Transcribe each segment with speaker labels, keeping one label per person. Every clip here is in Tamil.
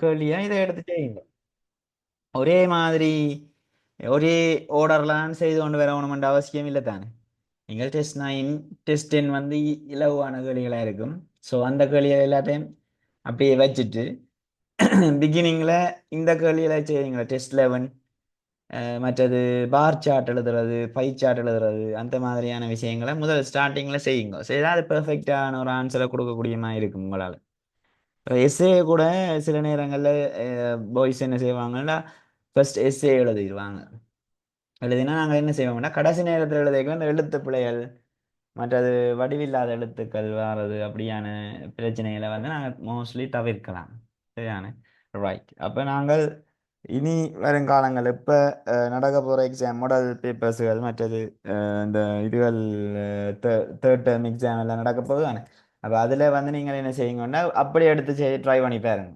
Speaker 1: கேள்வியா இதை எடுத்து செய்யுங்க. ஒரே மாதிரி ஒரே ஆர்டர்லாம் செய்து கொண்டு வரணுமென்ற அவசியம் இல்லை தானே. நீங்கள் டெஸ்ட் 9 டெஸ்ட் 10 வந்து இலகுவான கேள்விகளாக இருக்கும். ஸோ அந்த கேள்விகள் எல்லாத்தையும் அப்படியே வச்சுட்டு பிகினிங்கில் இந்த கேள்விகளை செய்யுங்க. டெஸ்ட் 11 மற்றது பார் சார்ட் எழுதுறது, பை சார்ட் எழுதுறது, அந்த மாதிரியான விஷயங்களை முதல் ஸ்டார்டிங்கில் செய்யுங்க. செய்தால் அது பெர்ஃபெக்டான ஒரு ஆன்சரை கொடுக்கக்கூடிய மாதிரி இருக்கும் உங்களால். எஸ்ஏ கூட சில நேரங்களில் பாய்ஸ் என்ன செய்வாங்கன்னா ஃபர்ஸ்ட் எஸ்ஏ எழுதிடுவாங்க. எழுதினா நாங்கள் என்ன செய்வோம்னா கடைசி நேரத்தில் எழுதிக்கலாம் இந்த எழுத்து பிழைகள் மற்றது வடிவில்லாத எழுத்துக்கள் வாரது அப்படியான பிரச்சனைகளை வந்து நாங்கள் மோஸ்ட்லி தவிர்க்கலாம். சரியான ரைட். அப்போ நாங்கள் இனி வருங்காலங்கள் இப்போ நடக்க போகிற எக்ஸாம் மாடல் பேப்பர்ஸுகள் மற்றது இந்த இதுகள் தேர்ட் டேர்ம் எக்ஸாம் எல்லாம் நடக்க போகுது தானே. அப்போ அதில் வந்து நீங்கள் என்ன செய்யுங்கன்னா அப்படி எடுத்து செய்து ட்ரை பண்ணி பாருங்க.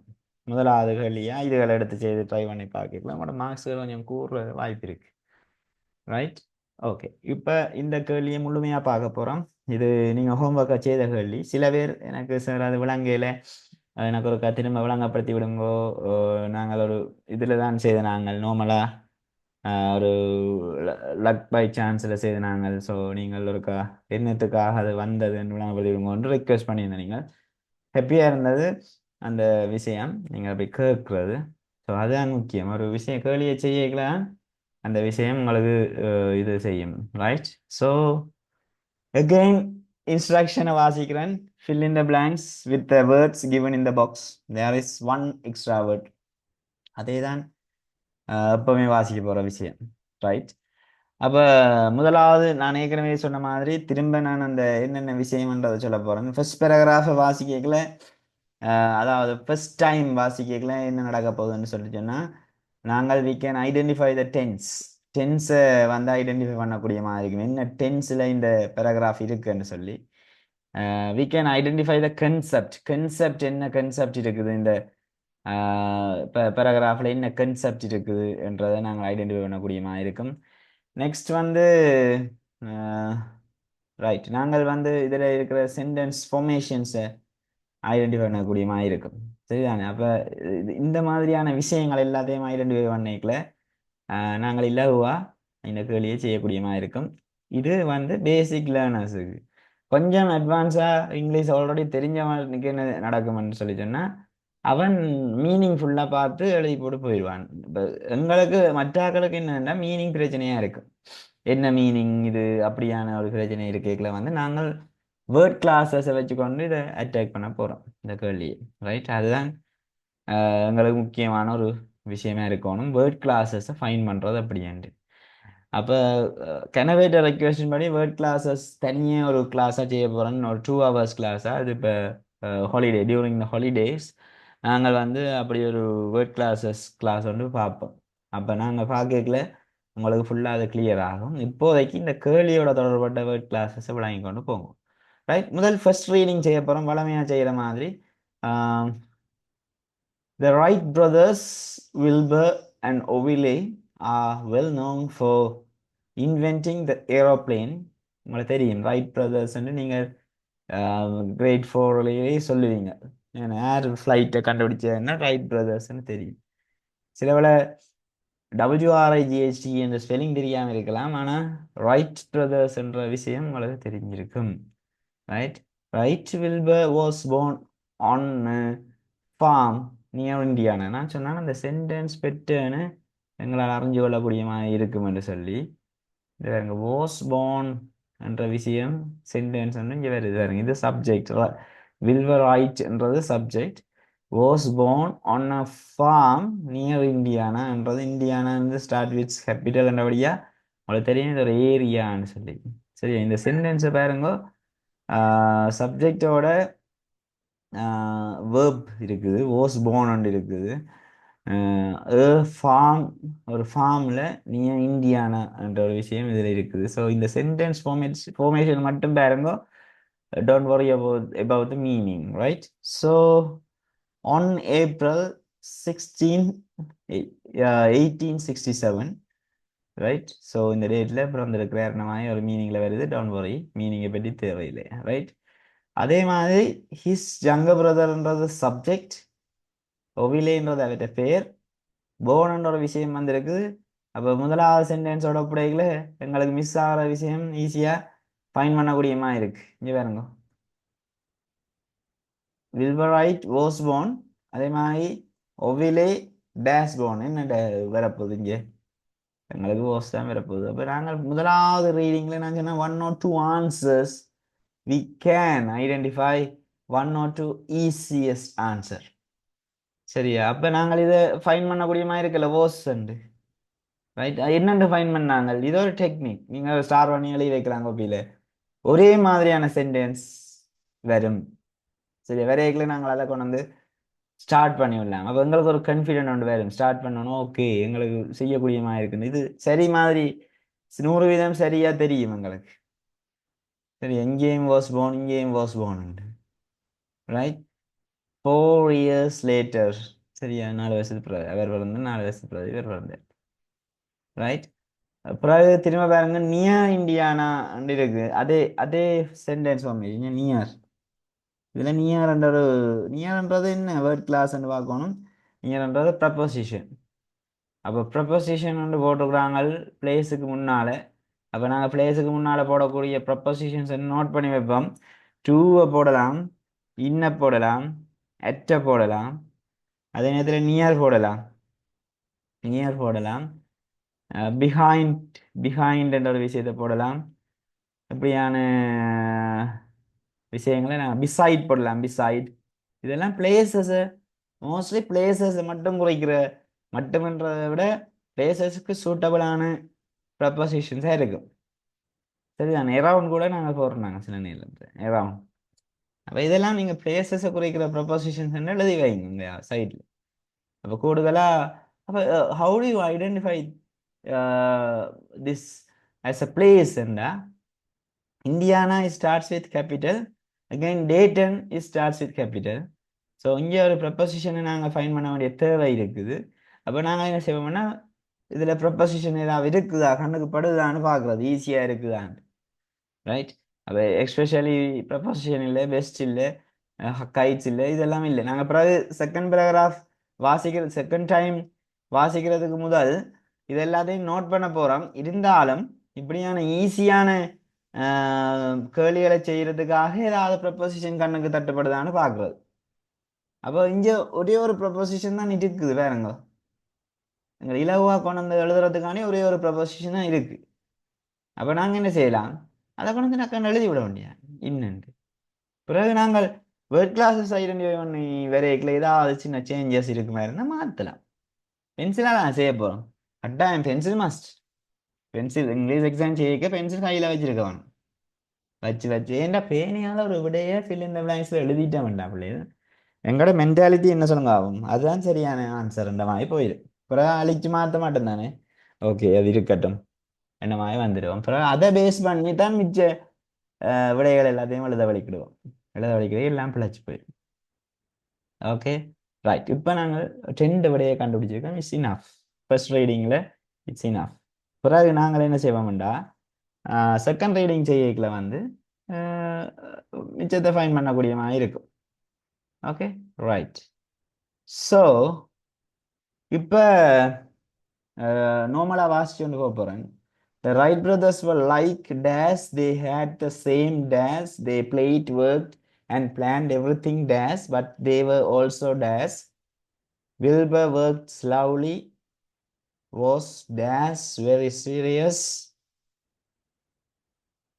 Speaker 1: முதலாவது கேள்வியா இதுகளை எடுத்து செய்து ட்ரை பண்ணி பார்க்கலாம். உங்களோட மார்க்ஸ் கொஞ்சம் கூற வாய்ப்பு இருக்கு. ரைட். ஓகே. இப்போ இந்த கேள்வியை முழுமையாக பார்க்க போகிறோம். இது நீங்கள் ஹோம்ஒர்க்கை செய்த கேள்வி. சில பேர் எனக்கு சார் அது விளங்கையில் எனக்கு ஒரு திரும்ப விளங்கப்படுத்தி விடுங்கோ. நாங்கள் ஒரு இதில் தான் செய்த நாங்கள் நார்மலாக ஒரு லக் பை சான்ஸில் செய்த நாங்கள். ஸோ நீங்கள் ஒரு எண்ணத்துக்காக அது வந்ததுன்னு விளங்கப்படுத்தி விடுங்கன்னு ரிக்வெஸ்ட் பண்ணியிருந்தேன். நீங்கள் ஹாப்பியாக இருந்தது அந்த விஷயம் நீங்கள் அப்படி கேட்குறது. ஸோ அதுதான் முக்கியம். ஒரு விஷயம் கேள்வியை செய்யக்கலாம் அந்த விஷயம் உங்களுக்கு இது செய்யும். ரைட். ஸோ again instruction வாசிக்கிறேன். fill in the blanks with the words given in the box. there is one extra word. அதே தான் எப்பவுமே வாசிக்க போற விஷயம். ரைட். அப்ப முதலாவது நான் ஏற்கனவே சொன்ன மாதிரி திரும்ப நான் அந்த என்னென்ன விஷயம்ன்றதை சொல்ல போறேன். ஃபர்ஸ்ட் பேராகிராஃபை வாசிக்கல அதாவது ஃபர்ஸ்ட் டைம் வாசிக்கல என்ன நடக்க போகுதுன்னு சொல்லி சொன்னா நாங்கள் we can identify the tense. டென்ஸை வந்து ஐடென்டிஃபை பண்ணக்கூடிய மாதிரி இருக்கும். என்ன டென்ஸில் இந்த பேராகிராஃப் இருக்குன்னு சொல்லி we can identify the concept. Concept என்ன கன்செப்ட் இருக்குது இந்த பேராகிராஃபில் என்ன கன்செப்ட் இருக்குது என்றதை நாங்கள் ஐடென்டிஃபை பண்ணக்கூடிய மாதிரி இருக்கும். நெக்ஸ்ட் வந்து ரைட் நாங்கள் வந்து இதில் இருக்கிற சென்டென்ஸ் ஃபார்மேஷன்ஸை ஐடென்டிஃபை பண்ணக்கூடிய மாதிரி இருக்கும். சரிதானே. அப்போ இந்த மாதிரியான விஷயங்கள் எல்லாத்தையும் ஐடென்டிஃபை பண்ணிக்கல நாங்கள் இலகுவா இந்த கேள்வியை செய்யக்கூடிய மாதிரி இருக்கும். இது வந்து பேசிக் லேர்னர்ஸுக்கு. கொஞ்சம் அட்வான்ஸாக இங்கிலீஷ் ஆல்ரெடி தெரிஞ்சவனுக்கு என்ன நடக்கும்னு சொல்லி சொன்னால் அவன் மீனிங் ஃபுல்லாக பார்த்து எழுதி போட்டு போயிடுவான். இப்போ எங்களுக்கு மற்றாக்களுக்கு என்னென்னா மீனிங் பிரச்சனையாக இருக்கும். என்ன மீனிங் இது அப்படியான ஒரு பிரச்சனை இருக்கைகளை வந்து நாங்கள் வேர்ட் கிளாஸஸை வச்சுக்கொண்டு இதை அட்டாக் பண்ண போகிறோம் இந்த கேள்வியை. ரைட். அதுதான் எங்களுக்கு முக்கியமான ஒரு விஷயமா இருக்கணும். வேர்ட் கிளாஸஸை ஃபைன் பண்ணுறது அப்படின்ட்டு. அப்போ கனவேட்ட ரெக்வெஸ்டின் படி வேர்ட் கிளாஸஸ் தனியாக ஒரு கிளாஸாக செய்ய போகிறோன்னு ஒரு 2 hours கிளாஸாக அது இப்போ ஹாலிடே டியூரிங் த ஹாலிடேஸ் நாங்கள் வந்து அப்படி ஒரு வேர்ட் கிளாஸ் வந்து பார்ப்போம். அப்போ நாங்கள் பார்க்கல உங்களுக்கு ஃபுல்லாக அது கிளியர் ஆகும். இப்போதைக்கு இந்த கேள்வியோட தொடர்பட்ட வேர்ட் கிளாஸஸை விளங்கி கொண்டு போங்க. ரைட். முதல் ஃபர்ஸ்ட் ரீடிங் செய்ய போகிறோம் வளமையாக செய்கிற மாதிரி. The Wright brothers, Wilbur and Ovile, are well known for inventing the aeroplane. உங்களுக்கு தெரியும் ரைட் பிரதர்ஸ்ன்னு நீங்கள் கிரேட் 4லேயே சொல்லுவீங்க. ஏர் ஃப்ளைட்டை கண்டுபிடிச்சதுன்னா ரைட் பிரதர்ஸ்ன்னு தெரியும். சில வேளை WRIGHT என்ற ஸ்பெல்லிங் தெரியாமல் இருக்கலாம். ஆனால் ரைட் பிரதர்ஸ் என்ற விஷயம் உங்களுக்கு தெரிஞ்சிருக்கும். Right. Right Wilbur was born on a farm near Indiana. நான் சொன்னால் அந்த சென்டென்ஸ் பெற்றுன்னு எங்களால் அறிஞ்சு கொள்ளக்கூடிய மாதிரி இருக்கும் என்று சொல்லி இது பாருங்க வாஸ் born என்ற விஷயம் சென்டென்ஸ் வந்து இங்கே வருது பாருங்க. இது சப்ஜெக்ட். வில்வர் ரைட் என்றது subject. Was born on a farm near Indiana என்றது இந்தியானா ஸ்டார்ட் வித் கேபிட்டல் என்றபடியா உங்களுக்கு தெரியும் இது ஒரு ஏரியான்னு சொல்லி. சரி. இந்த சென்டென்ஸை பாருங்க சப்ஜெக்டோட வேர்ப் இருக்குது. வாஸ் born இருக்குது. ஃபார்ம் ஒரு ஃபார்மில் நீங்கள் இந்தியானா என்ற ஒரு விஷயம் இதில் இருக்குது. ஸோ இந்த சென்டென்ஸ் ஃபார்மேஷன் மட்டும் பாருங்க. Don't worry about the meaning. Right. So on April 16 1867 right. So இந்த டேட்டில் பிறந்திருக்கிறார் மாதிரி ஒரு மீனிங்கில் வருது. டோன்ட் worry மீனிங்கை பற்றி தேவையில்லை. ரைட். அதே மாதிரி ஹிஸ் younger brotherன்றது சப்ஜெக்ட். ஒவிலேன்றது அவற்ற பேர், போனன்ற ஒரு விஷயம் வந்திருக்குது. அப்போ முதலாவது சென்டென்ஸோட ஒப்படைகளை எங்களுக்கு மிஸ் ஆகிற விஷயம் ஈஸியாக ஃபைன் பண்ணக்கூடியமா இருக்கு. இங்கே பாருங்க, வில்பரைட் வாஸ் born, அதே மாதிரி ஒவிலே டேஷ் born. என்ன வரப்போகுது இங்கே? எங்களுக்கு வாஸ் தான் வரப்போகுது. அப்போ நாங்கள் முதலாவது ரீடிங்கில் நான் சொன்ன 1 or 2 answers we can identify 1 or 2 easiest answer. சரியா? அப்போ நாங்கள் இதை ஃபைன் பண்ணக்கூடிய மாதிரி இருக்கல, வாஸ் ரைட். என்னென்று ஃபைன் பண்ணாங்க? இது ஒரு டெக்னிக். நீங்கள் ஸ்டார் பண்ணி எழுதி வைக்கிறாங்க கோப்பியில், ஒரே மாதிரியான சென்டென்ஸ் வரும். சரி, வரைகளை நாங்கள் அதை கொண்டு வந்து ஸ்டார்ட் பண்ணி விடலாம். அப்போ எங்களுக்கு ஒரு கன்ஃபிடென்ட் ஒன்று வரும். ஸ்டார்ட் பண்ணணும், ஓகே எங்களுக்கு செய்யக்கூடிய மாதிரி இருக்குது, இது சரி மாதிரி 100% சரியா தெரியும் எங்களுக்கு. சரி, எங்கேயும் வாஸ் போன், இங்கேயும் was phone, right. 4 years later, சரியா? 4 வருஷத்துக்கு பிறகு அவர் பிறந்து, 4 வருஷத்துக்கு பிறகு இவர் பிறந்தார், ரைட். பிறகு திரும்ப பாருங்க, நியர் இண்டியானா இருக்கு. அதே அதே சென்டென்ஸ் ஃபார்ம் நியர். இதுல நியர்ன்றது என்ன வேர்ட் கிளாஸ்ன்னு பார்க்கணும். நியர்ன்றது ப்ரப்போசிஷன். அப்போ ப்ரப்போசிஷன் வந்து போட்டுக்கிறாங்க பிளேஸுக்கு முன்னால. அப்போ நாங்கள் பிளேஸுக்கு முன்னால போடக்கூடிய ப்ரப்போசிஷன்ஸ் நோட் பண்ணி வைப்போம். டூவை போடலாம், இன்ன போடலாம், அட்ட போடலாம், அதே நேரத்தில் நியர் போடலாம், நியர் போடலாம், பிஹைண்ட் பிஹைண்ட் என்ற ஒரு விஷயத்தை போடலாம். இப்படியான விஷயங்களை நாங்கள் பிசைட் போடலாம், பிசைட். இதெல்லாம் பிளேசஸ், மோஸ்ட்லி பிளேசஸ் மட்டும் குறைக்கிற, மட்டும்ன்றதை விட பிளேசஸ்க்கு சூட்டபிளான ப்ரப்போசிஷன்ஸாக இருக்கும். சரிதான். எரவுண்ட் கூட நாங்கள் போடுறாங்க சில நேரத்தில் எரவுண்ட். அப்போ இதெல்லாம் நீங்கள் பிளேசஸை குறைக்கிற ப்ரப்போசிஷன்ஸ் எழுதி வைங்க இந்த சைடில். அப்போ கூடுதலாக அப்போ how do you identify this as a place என்றா, Indiana it starts with capital, again Dayton it starts with capital. So இங்கே ஒரு ப்ரப்போசிஷனை நாங்கள் ஃபைன் பண்ண வேண்டிய தேவை இருக்குது. அப்போ நாங்கள் என்ன செய்வோம்னா, இதில் ப்ரப்போசிஷன் ஏதாவது இருக்குதா, கண்ணுக்கு படுதான்னு பார்க்குறது, ஈஸியாக இருக்குதான்னு, ரைட். அப்போ எக்ஸ்பெஷலி ப்ரப்போசிஷன் இல்லை, பெஸ்ட் இல்லை, கைட்ஸ் இல்லை, இதெல்லாம் இல்லை. நாங்கள் பிறகு செகண்ட் பேராகிராஃப் வாசிக்கிறது, செகண்ட் டைம் வாசிக்கிறதுக்கு முதல் இது எல்லாத்தையும் நோட் பண்ண போகிறோம். இருந்தாலும் இப்படியான ஈஸியான கேள்விகளை செய்யறதுக்காக ஏதாவது ப்ரப்போசிஷன் கண்ணுக்கு தட்டுப்படுதான்னு பார்க்குறது. அப்போ இங்கே ஒரே ஒரு ப்ரப்போசிஷன் தான் இருக்குது, வேறங்க எங்கள் இலவாக கொண்டு வந்து எழுதுறதுக்கானே ஒரே ஒரு ப்ரப்போசிஷன் தான் இருக்குது. அப்போ நாங்கள் என்ன செய்யலாம், அதை கொண்டு வந்து நான் எழுதி விட வேண்டிய இன்னுண்டு. பிறகு நாங்கள் வேர்ட் கிளாஸஸ் ஐடென்டிஃபை பண்ணி வரையக்கில் ஏதாவது சின்ன சேஞ்சஸ் இருக்கு மாதிரி இருந்தால் மாற்றலாம். பென்சிலாக தான் செய்ய போகிறோம். கட்டாயம் pencil must. Pencil English exam செய்ய பென்சில் கையில் வச்சிருக்க வேணும். வச்சு வச்சு ஏன்டா பேனியால் ஒரு விடையே ஃபில் இந்த பிளாங்க்ஸில் எழுதிட்டே வேண்டாம் பிள்ளைங்க. எங்களோட மென்டாலிட்டி என்ன சொல்லுங்க ஆகும், அதுதான் சரியான ஆன்சர் என்ற மாதிரி போயிடும். பிறகு அழிச்சு மாற்ற மாட்டோம் தானே. ஓகே அது இருக்கட்டும் என்ன மாதிரி வந்துடுவோம். பிறகு அதை பேஸ் பண்ணி தான் மிச்ச விடைகள் எல்லாத்தையும் எழுத வலிக்கிறது எல்லாம் பிழைச்சி போயிடும். Okay right. இப்போ நாங்கள் 2 விடையை கண்டுபிடிச்சிருக்கோம். It's enough. ஃபர்ஸ்ட் ரீடிங்கில் இட்ஸ் இனஃப். பிறகு நாங்கள் என்ன செய்வோம்டா, செகண்ட் ரீடிங் செய்யல வந்து மிச்சத்தை ஃபைன் பண்ணக்கூடிய மாதிரி இருக்கும். Okay right. ஸோ இப்போ நார்மலாக வாசிச்சு கொண்டு போக போகிறேன். The Wright brothers were like dash, they had the same dash, they played, worked and planned everything dash, but they were also dash. Wilbur worked slowly, was dash very serious.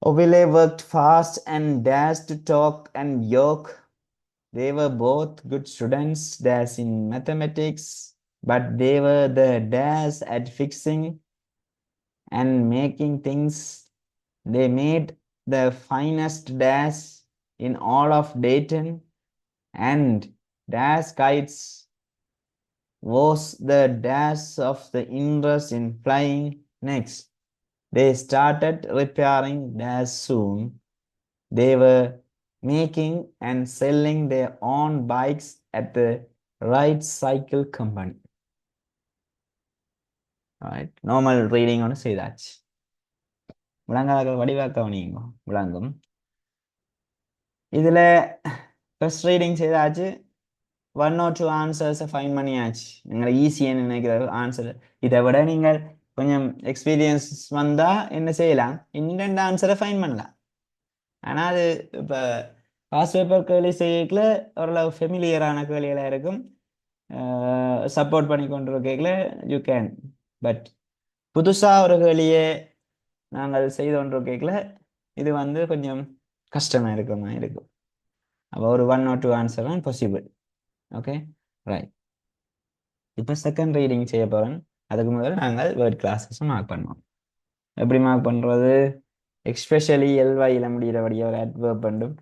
Speaker 1: Ovile worked fast and dash to talk and yoke. They were both good students dash in mathematics, but they were the dash at fixing and making things. They made the finest dash in all of Dayton, and dash kites was the dash of the interest in flying. Next, they started repairing dash soon. They were making and selling their own bikes at the Wright Cycle Company. All right, normal reading on say that. விளங்காத வடிவாக்க கவனிங்க விளங்கும். இதில் ஃபர்ஸ்ட் ரீடிங் செய்தாச்சு. ஒன் ஆர் டூ ஆன்சர்ஸை ஃபைன் பண்ணியாச்சு எங்களை ஈஸியாக நினைக்கிற ஆன்சர். இதை விட நீங்கள் கொஞ்சம் எக்ஸ்பீரியன்ஸ் வந்தால் என்ன செய்யலாம், இன்னும் ரெண்டு ஆன்சரை ஃபைன் பண்ணலாம். ஆனால் அது இப்போ பாஸ் பேப்பர் கேள்வி செய்யல ஓரளவு ஃபெமிலியரான கேள்விகளாக இருக்கும், சப்போர்ட் பண்ணி கொண்டு இருக்கல யூ கேன். பட் புதுசாக ஒரு கேள்வியை நாங்கள் செய்து கொண்டு இருக்கல இது வந்து கொஞ்சம் கஷ்டமாக இருக்கிற மாதிரி இருக்கும். அப்போ ஒரு ஒன் ஆர் டூ ஆன்சர் தான் பாசிபிள். Okay right. இப்போ செகண்ட் ரீடிங் செய்ய போகிறேன். அதுக்கு முதல்ல நாங்கள் வேர்ட் கிளாஸஸும் மார்க் பண்ணுவோம். எப்படி மார்க் பண்ணுறது? எக்ஸ்பெஷலி எல்வாயில் முடிகிறபடியே ஒரு அட்வர்ப் பண்ணும்.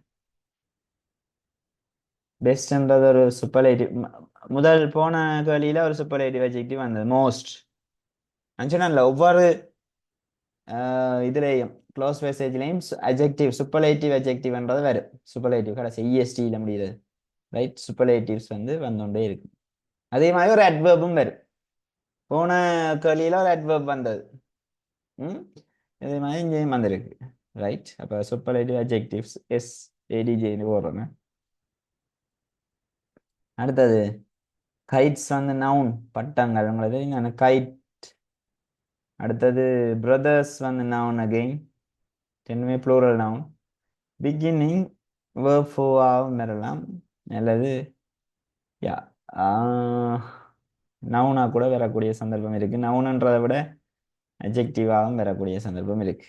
Speaker 1: பெஸ்ட்ன்றது ஒரு சூப்பர்லேட்டிவ். முதல் போன கேள்வியில் ஒரு சூப்பர்லேட்டிவ் அட்ஜெக்டிவ் வந்தது, மோஸ்ட். சொன்னேன்ல ஒவ்வொரு இதுலேயும் க்ளோஸ் பேசேஜ்லேயும் அட்ஜெக்டிவ் சூப்பர்லேட்டிவ் அட்ஜெக்டிவ்ன்றது வரும். சூப்பர்லேட்டிவ் கடைசி இஎஸ்டியில் முடிகிறது. ரைட், சூப்பர்லேட்டிவ்ஸ் வந்து வந்துகொண்டே இருக்கு. அதே மாதிரி ஒரு அட்வர்பும் வரும். போன கேள்வியில் ஒரு அட்வர்ப் வந்தது. இதே மாதிரி இங்கேயும் வந்திருக்கு. ரைட், அப்போ சூப்பர்லேட்டிவ் அட்ஜெக்டிவ்ஸ் எஸ்ஏடிஜேன்னு போடுறோங்க. அடுத்தது கைட்ஸ் வந்து நவுன், பட்டங்கள் உங்களுக்கு கைட். அடுத்தது பிரதர்ஸ் வந்து நவுன் அகெயின், ரெண்டுமே ப்ளூரல் நவுன். பிகினிங் வேர்ப் ஃபோர்வாகவும் வரலாம், அல்லது யா நவுனாக கூட வரக்கூடிய சந்தர்ப்பம் இருக்கு. நவுன்ன்றதை விட அட்ஜெக்டிவாகவும் வரக்கூடிய சந்தர்ப்பம் இருக்கு.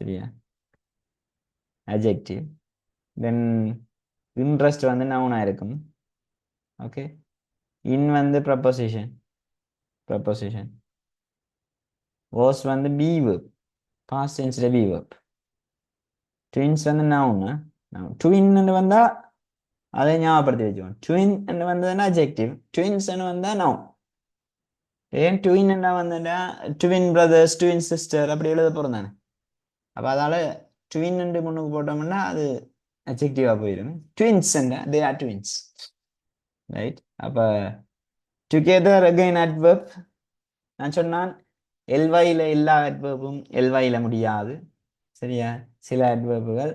Speaker 1: சரியா, அட்ஜெக்டிவ். தென் இன்ட்ரெஸ்ட் வந்து நவுனாக இருக்கும். ஓகே, இன் வந்து ப்ரப்போசிஷன். வாஸ் வந்து பி வேர்ப், பாஸ்ட் டென்ஸ்ல பி வேர்ப். ட்வின்ஸ் வந்து நவுன். ட்வின் வந்தா அதை ஞாபகப்படுத்தி வச்சுக்கோங்க. ட்வின் வந்ததுன்னா அட்ஜெக்டிவ், ட்வின்ஸ் வந்தா நவுன். ஏன் ட்வின் என்ன வந்தா ட்வின் பிரதர்ஸ், ட்வின் சிஸ்டர் அப்படி எழுத போறோம் தானே. அப்போ அதால ட்வின் முன்னுக்கு போட்டோம்னா அது அட்ஜெக்டிவா போயிடும். Twins they are twins. Right, அப்போ டுகெதர் அகைன் அட்வர்ப். நான் சொன்னான் எல்வாயில எல்லா அட்வர்பும் எல்வாயில முடியாது. சரியா, சில அட்வர்புகள்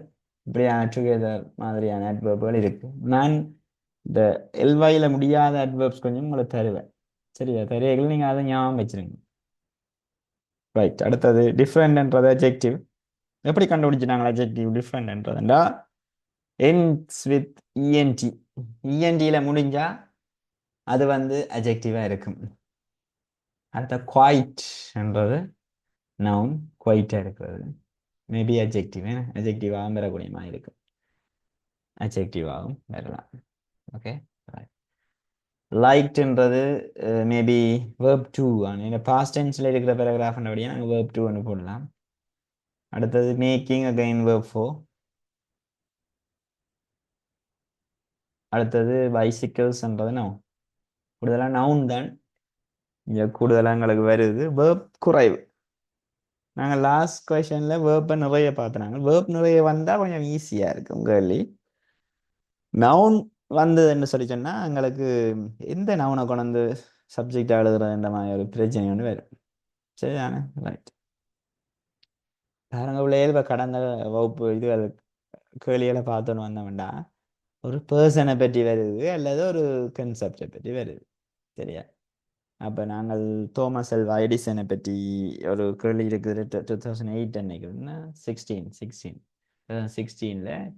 Speaker 1: இப்படியான டுகெதர் மாதிரியான அட்வர்புகள் இருக்கு. நான் இந்த எல்வாயில முடியாத அட்வர்ப்ஸ் கொஞ்சம் உங்களுக்கு தருவேன். சரியா, தரையர்கள் நீங்கள் அதை ஞாபகம் வச்சிருங்க. ரைட், அடுத்தது டிஃப்ரெண்ட்ன்றது அட்ஜெக்டிவ். எப்படி கண்டுபிடிச்சிட்டாங்க அட்ஜெக்டிவ் டிஃப்ரெண்ட்ன்றதுண்டா ends வித் இஎன்டி. இஎன்டியில் முடிஞ்சா அது வந்து அட்ஜெக்டிவாக இருக்கும். அடுத்த குவைட்ன்றது நவுன், குவைட்டாக இருக்கிறது மேபி அட்ஜெக்டிவ். அட்ஜெக்டிவாகவும் வரக்கூடிய மாதிரி இருக்கும், அட்ஜெக்டிவாகவும் வரலாம். ஓகே, லைக்ட்ன்றது மேபி வேர்ப் டூ. ஆனால் பாஸ்ட் டென்ஸில் இருக்கிற பேராகிராஃப்ன்றபடியே நாங்கள் வேர்ப் டூ ஒன்று போடலாம். அடுத்தது மேக்கிங் அகைன் வேர்ப் ஃபோர். அடுத்தது பைசிக்கிள்ஸ்ன்றது நவுன். கூடுதலாக நவுன் தான் இங்கே கூடுதலாக எங்களுக்கு வருது. வேர்ப் குறைவு. நாங்கள் லாஸ்ட் கொஷனில் வேர்ப்பை நிறைய பார்த்துனாங்க. வேர்ப் நிறைய வந்தால் கொஞ்சம் ஈஸியாக இருக்கும் கேள்வி. நவுன் வந்ததுன்னு சொல்லி சொன்னால் எங்களுக்கு எந்த நவுனை கொண்டு வந்து சப்ஜெக்ட் எழுதுறதுன்ற மாதிரி ஒரு பிரச்சனை ஒன்று வரும். சரிதானே? ரைட், பாருங்க பிள்ளைகள், இப்போ கடந்த வகுப்பு இதுகள் கேள்விகளை பார்த்தோன்னு வந்தோம்னா ஒரு பர்சனை பற்றி வருது அல்லது ஒரு கன்செப்டை பற்றி வருது. சரியா, அப்போ நாங்கள் தோமஸ் அல்வா எடிசனை பற்றி ஒரு கேள்வி இருக்குது. 2008 நினைக்கிறேன்னா 16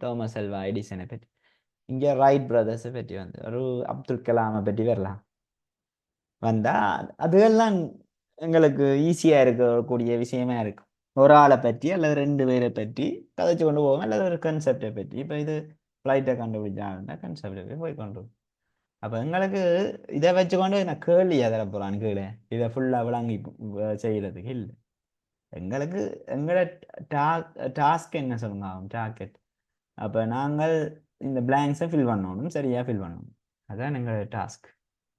Speaker 1: தோமஸ் அல்வா எடிசனை பற்றி. இங்கே ரைட் பிரதர்ஸை பற்றி வந்து ஒரு அப்துல் கலாமை பற்றி வரலாம். வந்தால் அதுவெல்லாம் எங்களுக்கு ஈஸியாக இருக்கக்கூடிய விஷயமா இருக்கும். ஒரு ஆளை பற்றி அல்லது ரெண்டு பேரை பற்றி கதைச்சு கொண்டு போவோம், அல்லது ஒரு கன்செப்டை பற்றி. இப்போ இது ஃப்ளைட்டை கண்டுபிடிச்சாங்கன்னா கன்செப்டை பற்றி போய் கொண்டு போவோம். அப்போ எங்களுக்கு இதை வச்சுக்கொண்டு நான் கேள்வி எதிர போகிறான்னு கீழே இதை ஃபுல்லாக விளங்கி செய்கிறதுக்கு இல்லை. எங்களுக்கு எங்களோட டாஸ்க் என்ன சொல்லுங்க, ஆகும் டார்கெட். அப்போ நாங்கள் இந்த பிளாங்க்ஸை ஃபில் பண்ணணும், சரியாக ஃபில் பண்ணணும். அதுதான் எங்களோட டாஸ்க்.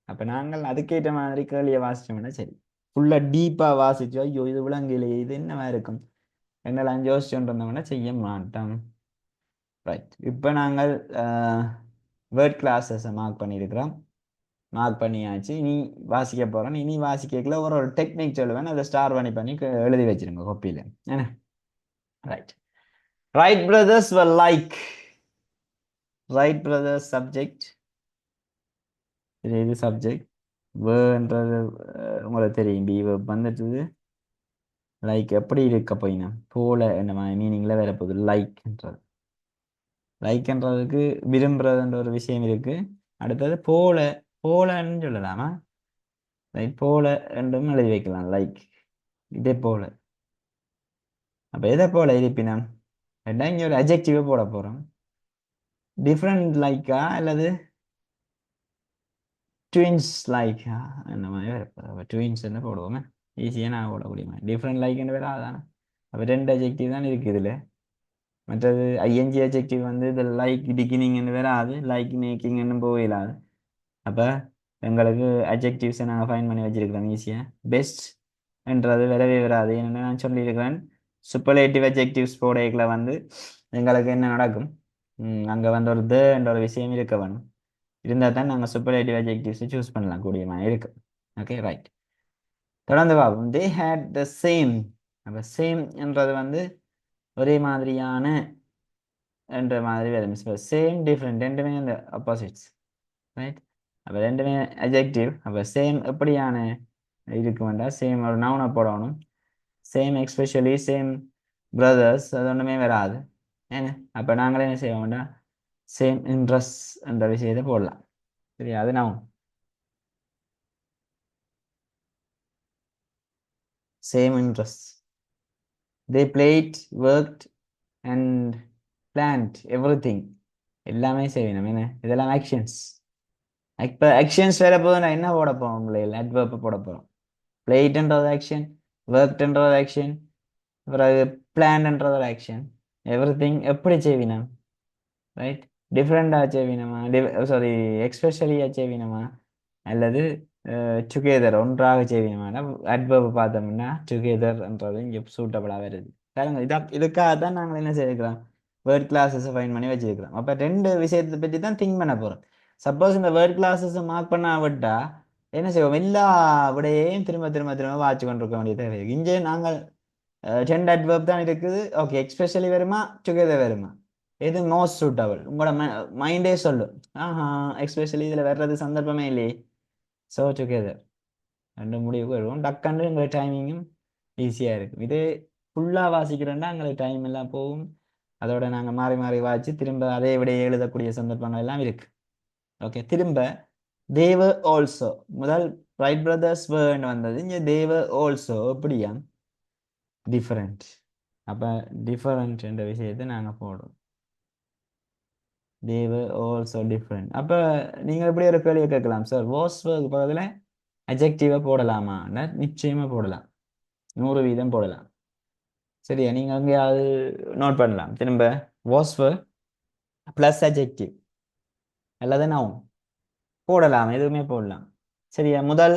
Speaker 1: அப்போ நாங்கள் அதுக்கேற்ற மாதிரி கேள்வியை வாசிச்சோம்னா சரி. ஃபுல்லாக டீப்பாக வாசிச்சோம், ஐயோ இது விலங்கிலேயே இது என்னவா இருக்கும் என்னெல்லாம் யோசிச்சுட்டு இருந்தோம்னா செய்ய மாட்டோம். ரைட், இப்போ நாங்கள் வேர்ட் கிளாஸஸை மார்க் பண்ணியிருக்கிறோம். மார்க் பண்ணியாச்சு. இனி வாசிக்க போகிறோம். இனி வாசிக்கல ஒரு டெக்னிக் சொல்லுவேன், அதை ஸ்டார் பண்ணி எழுதி வச்சிருங்க காப்பியில். என்ன? Right, Wright brothers were like. Wright brothers subject, இது சப்ஜெக்ட் வேர்ன்றது உங்களுக்கு தெரியும் பி verb வந்துட்டுது லைக் எப்படி இருக்க போயினா போல என்ன மீனிங்ல வேற போகுது லைக்ன்றது லைக்ன்றதுக்கு விரும்புறதுன்ற ஒரு விஷயம் இருக்கு அடுத்தது போல போலன்னு சொல்லலாமா லைக் போல என்றும் எழுதி வைக்கலாம் லைக் இதே போல அப்ப எதை போல இருப்பினம் என்ன இங்க ஒரு அஜெக்டிவ் போட போறோம் டிஃப்ரெண்ட் லைக்கா அல்லது ட்வின்ஸ் லைக்கா அந்த மாதிரி வேற ட்வின்ஸ் என்ன போடுவோமே ஈஸியாக நான் போட முடியுமா டிஃப்ரெண்ட் லைக்னு வேற அதானே அப்போ ரெண்டு அஜெக்டிவ் தான் இருக்கு இதுல மற்றது ஐஎன்ஜி அஜெக்டிவ் வந்து இது லைக் பிகினிங்னு வேற ஆகுது லைக் மேக்கிங்னு போயிடாது அப்போ எங்களுக்கு அஜெக்டிவ்ஸை நாங்கள் ஃபைன் பண்ணி வச்சிருக்கிறோம் ஈஸியாக பெஸ்ட் என்றது வரவே வராது என்னென்னு நான் சொல்லியிருக்கிறேன் சூப்பர்லேட்டிவ் அஜெக்டிவ்ஸ் போடையில வந்து எங்களுக்கு என்ன நடக்கும் அங்கே வந்து ஒரு த என்ற ஒரு விஷயம் இருக்க வேணும் இருந்தால் தான் நாங்கள் சூப்பர்லேட்டிவ் அஜெக்டிவ்ஸை சூஸ் பண்ணலாம் கூடியமாக இருக்கு ஓகே ரைட் தொடர்ந்து பார்ப்போம் தே ஹேட் த சேம் அப்போ சேம் என்றது வந்து ஒரே மாதிரியான என்ற மாதிரி வரும் சேம் டிஃப்ரெண்ட் ரெண்டுமே அந்த ஆப்போசிட்ஸ் ரைட் அப்போ ரெண்டுமே அஜெக்டிவ் அப்போ சேம் எப்படியான இருக்கு வேண்டாம் சேம் ஒரு நவுனை போடணும் சேம் எக்ஸ்பெஷலி சேம் பிரதர்ஸ் அது ஒன்றுமே வராது ஏன்னா அப்போ நாங்களே என்ன செய்ய வேண்டாம் சேம் இன்ட்ரெஸ்ட் என்ற விஷயத்தை போடலாம் சரியா அது noun same interest they played worked and plant every thing எல்லாமே செய்யணும் என்ன இதெல்லாம் ஆக்ஷன்ஸ் இப்போ ஆக்ஷன்ஸ் வேற போதும் நான் என்ன போட போறோம் பிள்ளைகள் அட்வர்ப் போட போறோம் பிளேட்ன்றது ஆக்ஷன் ஒர்க்ன்றது ஆக்ஷன் பிறகு பிளான்ன்றது ஒரு ஆக்ஷன் எவ்ரி திங் எப்படி செய்வினம் ரைட் டிஃப்ரெண்டாக செய்வினமா சாரி எக்ஸ்பெஷலியாக செய்வினமா அல்லது டுகெதர் ஒன்றாக செய்வினமான அட்வர்ப் பார்த்தோம்னா டுகெதர்ன்றது இங்கே சூட்டபுளாக வருது பாருங்க இதுக்காக தான் நாங்கள் என்ன செய்திருக்கிறோம் வேர்ட் கிளாஸஸை ஃபைன் பண்ணி வச்சிருக்கிறோம் அப்போ ரெண்டு விஷயத்தை பற்றி தான் திங்க் பண்ண போகிறோம் சப்போஸ் இந்த வேர்ட் கிளாஸஸை மார்க் பண்ண விட்டா என்ன செய்வோம் எல்லா விடையையும் திரும்ப திரும்ப திரும்ப வாட்சி கொண்டிருக்க வேண்டிய தேவை இங்கே நாங்கள் ரெண்டு அட்வர்ப் தான் இருக்குது ஓகே எக்ஸ்பெஷலி வருமா டுகெதர் வருமா எது மோஸ்ட் சூட்டபிள் உங்களோட மைண்டே சொல்லும் ஆஹா எக்ஸ்பெஷலி இதில் வர்றது சந்தர்ப்பமே இல்லையே ஸோ டுகெதர் ரெண்டு முடிவுக்கு வருவோம் டக்குன்னு எங்களுக்கு டைமிங்கும் ஈஸியாக இருக்கும் இதே ஃபுல்லாக வாசிக்கிறோன்னா எங்களுக்கு டைம் எல்லாம் போகும் அதோட நாங்கள் மாறி மாறி வாசி திரும்ப அதே விட எழுதக்கூடிய சந்தர்ப்பங்கள் எல்லாம் இருக்கு ஓகே திரும்ப தேவ ஆல்சோ முதல் ரைட் பிரதர்ஸ் வேர்ண்ட் வந்தது இங்கே தேவ ஆல்சோ எப்படியா டிஃபரெண்ட் அப்போ டிஃபரெண்ட் என்ற விஷயத்தை நாங்கள் போடுறோம் தேவ ஆல்சோ டிஃப்ரெண்ட் அப்போ நீங்கள் எப்படி ஒரு கேள்வியை கேட்கலாம் சார் வாஸ் வேர்க்கு பக்கத்தில் அஜெக்டிவை போடலாமா நிச்சயமாக போடலாம் 100% போடலாம் சரியா நீங்கள் அங்கேயாவது நோட் பண்ணலாம் திரும்ப வாஸ் வேர் ப்ளஸ் அஜெக்டிவ் அல்லது நவுன் போடலாம் எதுவுமே போடலாம் சரியா முதல்